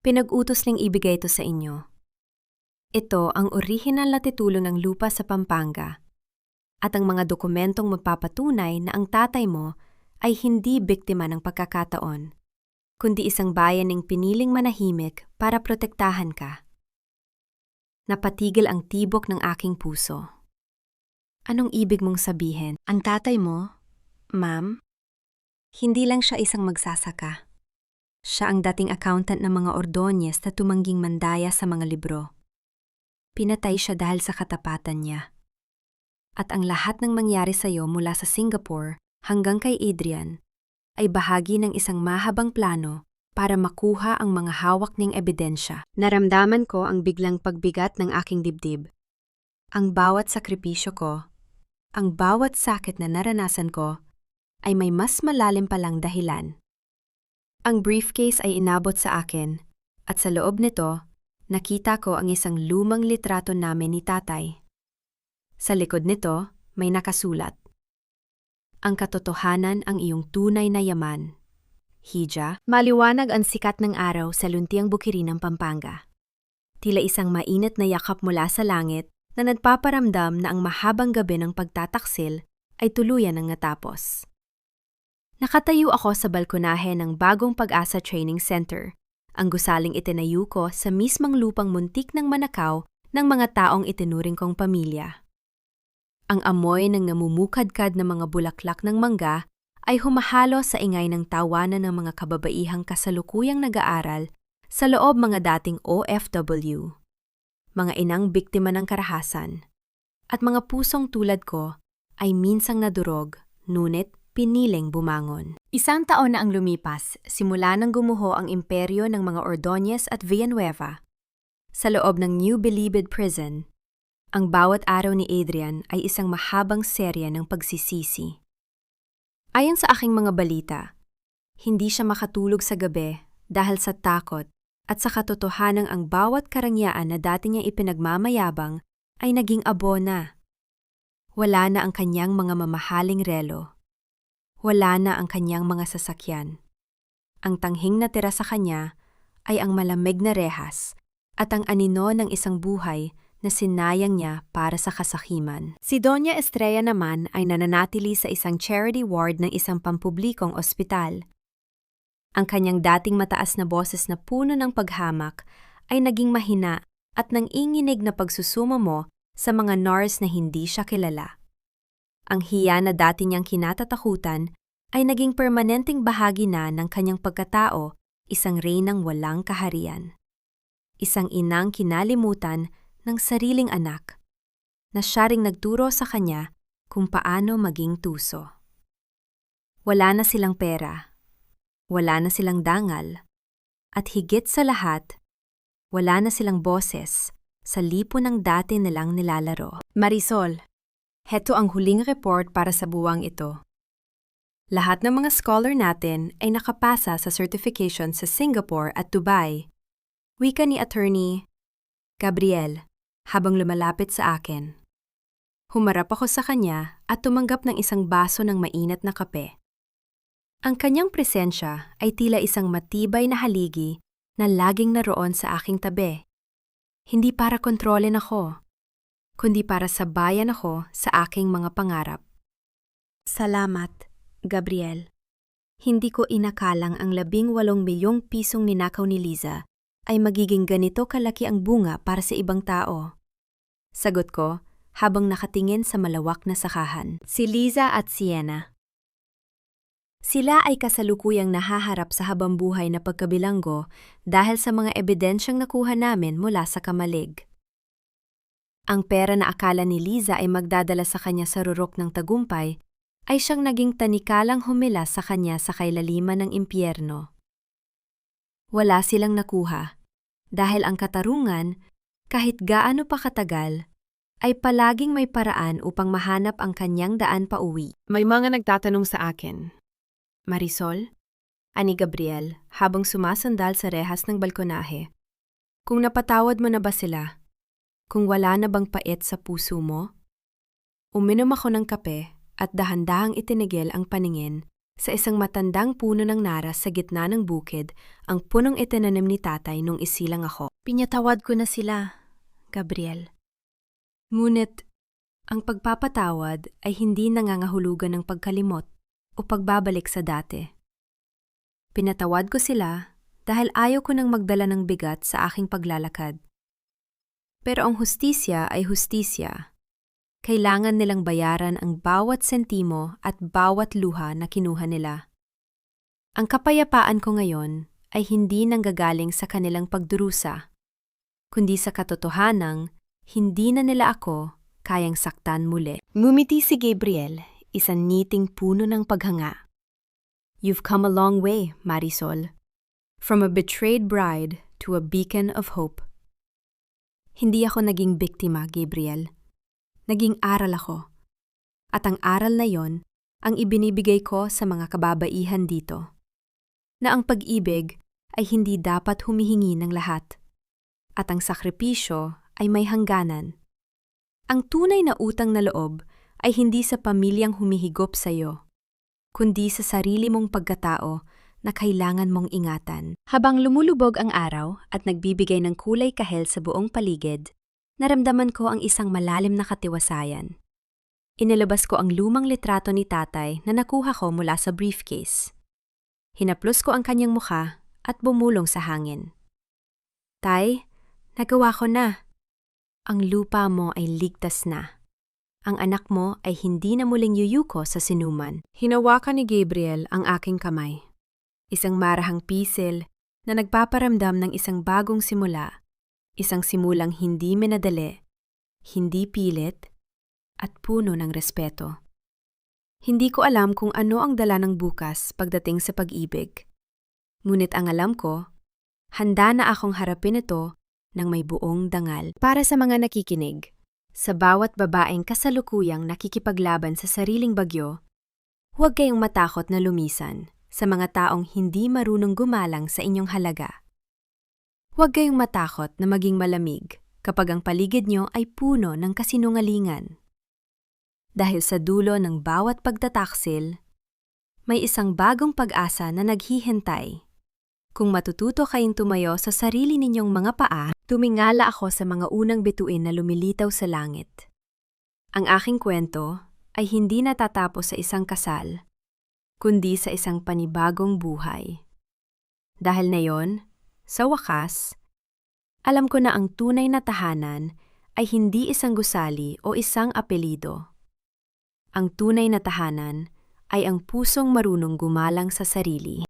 A: Pinag-utos niyang ibigay ito sa inyo. Ito ang orihinal na titulo ng lupa sa Pampanga at ang mga dokumentong magpapatunay na ang tatay mo ay hindi biktima ng pagkakataon, kundi isang bayaning piniling manahimik para protektahan ka. Napatigil ang tibok ng aking puso. Anong ibig mong sabihin? Ang tatay mo, ma'am, hindi lang siya isang magsasaka. Siya ang dating accountant ng mga Ordonez na tumangging mandaya sa mga libro. Pinatay siya dahil sa katapatan niya. At ang lahat ng mangyari sa iyo mula sa Singapore hanggang kay Adrian ay bahagi ng isang mahabang plano para makuha ang mga hawak niyang ebidensya. Naramdaman ko ang biglang pagbigat ng aking dibdib. Ang bawat sakripisyo ko, ang bawat sakit na naranasan ko, ay may mas malalim palang dahilan. Ang briefcase ay inabot sa akin, at sa loob nito, nakita ko ang isang lumang litrato namin ni tatay. Sa likod nito, may nakasulat. Ang katotohanan ang iyong tunay na yaman. Hija, maliwanag ang sikat ng araw sa luntiang bukirin ng Pampanga. Tila isang mainit na yakap mula sa langit na nagpaparamdam na ang mahabang gabi ng pagtataksil ay tuluyan ng natapos. Nakatayo ako sa balkonahe ng Bagong Pag-asa Training Center, ang gusaling itinayo ko sa mismang lupang muntik ng manakaw ng mga taong itinuring kong pamilya. Ang amoy ng namumukadkad na mga bulaklak ng mangga ay humahalo sa ingay ng tawanan ng mga kababaihang kasalukuyang nag-aaral sa loob mga dating OFW, mga inang biktima ng karahasan, at mga pusong tulad ko ay minsang nadurog, ngunit piniling bumangon. Isang taon na ang lumipas, simula nang gumuho ang imperyo ng mga Ordonez at Villanueva. Sa loob ng New Bilibid Prison, ang bawat araw ni Adrian ay isang mahabang serya ng pagsisisi. Ayon sa aking mga balita, hindi siya makatulog sa gabi dahil sa takot at sa katotohanang ang bawat karangyaan na dati niyang ipinagmamayabang ay naging abo na. Wala na ang kanyang mga mamahaling relo. Wala na ang kanyang mga sasakyan. Ang tanghing natira sa kanya ay ang malamig na rehas at ang anino ng isang buhay na sinayang niya para sa kasakiman. Si Doña Estrella naman ay nananatili sa isang charity ward ng isang pampublikong ospital. Ang kanyang dating mataas na boses na puno ng paghamak ay naging mahina at nanginginig na pagsusumo mo sa mga nurse na hindi siya kilala. Ang hiya na dati niyang kinatatakutan ay naging permanenteng bahagi na ng kanyang pagkatao, isang reynang walang kaharian. Isang inang kinalimutan ng sariling anak, na siya ring nagturo sa kanya kung paano maging tuso. Wala na silang pera, wala na silang dangal, at higit sa lahat, wala na silang boses sa lipo ng dati nilang nilalaro. Marisol, heto ang huling report para sa buwang ito. Lahat ng mga scholar natin ay nakapasa sa certification sa Singapore at Dubai. Wika ni Attorney Gabriel habang lumalapit sa akin. Humarap ako sa kanya at tumanggap ng isang baso ng mainit na kape. Ang kanyang presensya ay tila isang matibay na haligi na laging naroon sa aking tabi. Hindi para kontrolin ako, kundi para sabayan ako sa aking mga pangarap. Salamat, Gabriel. Hindi ko inakalang ang 18 milyong pisong ninakaw ni Liza ay magiging ganito kalaki ang bunga para sa ibang tao. Sagot ko habang nakatingin sa malawak na sakahan. Si Liza at Sienna. Sila ay kasalukuyang nahaharap sa habambuhay na pagkabilanggo dahil sa mga ebidensyang nakuha namin mula sa kamalig. Ang pera na akala ni Liza ay magdadala sa kanya sa rurok ng tagumpay ay siyang naging tanikalang humila sa kanya sa kailaliman ng impyerno. Wala silang nakuha dahil ang katarungan, kahit gaano pa katagal, ay palaging may paraan upang mahanap ang kanyang daan pauwi.
B: May mga nagtatanong sa akin. Marisol? Ani Gabriel, habang sumasandal sa rehas ng balkonahe. Kung napatawad mo na ba sila? Kung wala na bang pait sa puso mo? Uminom ako ng kape at dahan-dahang itinigil ang paningin sa isang matandang puno ng naras sa gitna ng bukid, ang punong itinanim ni tatay nung isilang ako.
A: Pinatawad ko na sila, Gabriel. Ngunit, ang pagpapatawad ay hindi nangangahulugan ng pagkalimot o pagbabalik sa dati. Pinatawad ko sila dahil ayaw ko nang magdala ng bigat sa aking paglalakad. Pero ang hustisya ay hustisya. Kailangan nilang bayaran ang bawat sentimo at bawat luha na kinuha nila. Ang kapayapaan ko ngayon ay hindi nanggagaling sa kanilang pagdurusa, kundi sa katotohanang hindi na nila ako kayang saktan muli. Ngumiti si Gabriel, isang ngiting puno ng paghanga. You've come a long way, Marisol. From a betrayed bride to a beacon of hope. Hindi ako naging biktima, Gabriel. Naging aral ako. At ang aral na yon ang ibinibigay ko sa mga kababaihan dito. Na ang pag-ibig ay hindi dapat humihingi ng lahat. At ang sakripisyo ay may hangganan. Ang tunay na utang na loob ay hindi sa pamilyang humihigop sa iyo, kundi sa sarili mong pagkatao na kailangan mong ingatan. Habang lumulubog ang araw at nagbibigay ng kulay kahel sa buong paligid, naramdaman ko ang isang malalim na katiwasayan. Inilabas ko ang lumang litrato ni tatay na nakuha ko mula sa briefcase. Hinaplos ko ang kanyang mukha at bumulong sa hangin. Tay, nagawa ko na. Ang lupa mo ay ligtas na. Ang anak mo ay hindi na muling yuyuko sa sinuman.
B: Hinawakan ni Gabriel ang aking kamay. Isang marahang pisil na nagpaparamdam ng isang bagong simula. Isang simulang hindi minadali, hindi pilit, at puno ng respeto. Hindi ko alam kung ano ang dala ng bukas pagdating sa pag-ibig. Ngunit ang alam ko, handa na akong harapin ito ng may buong dangal. Para sa mga nakikinig, sa bawat babaeng kasalukuyang nakikipaglaban sa sariling bagyo, huwag kayong matakot na lumisan sa mga taong hindi marunong gumalang sa inyong halaga. Huwag kayong matakot na maging malamig kapag ang paligid nyo ay puno ng kasinungalingan. Dahil sa dulo ng bawat pagtataksil, may isang bagong pag-asa na naghihintay. Kung matututo kayong tumayo sa sarili ninyong mga paa, tumingala ako sa mga unang bituin na lumilitaw sa langit. Ang aking kwento ay hindi natatapos sa isang kasal, kundi sa isang panibagong buhay. Dahil na yon, sa wakas, alam ko na ang tunay na tahanan ay hindi isang gusali o isang apelido. Ang tunay na tahanan ay ang pusong marunong gumalang sa sarili.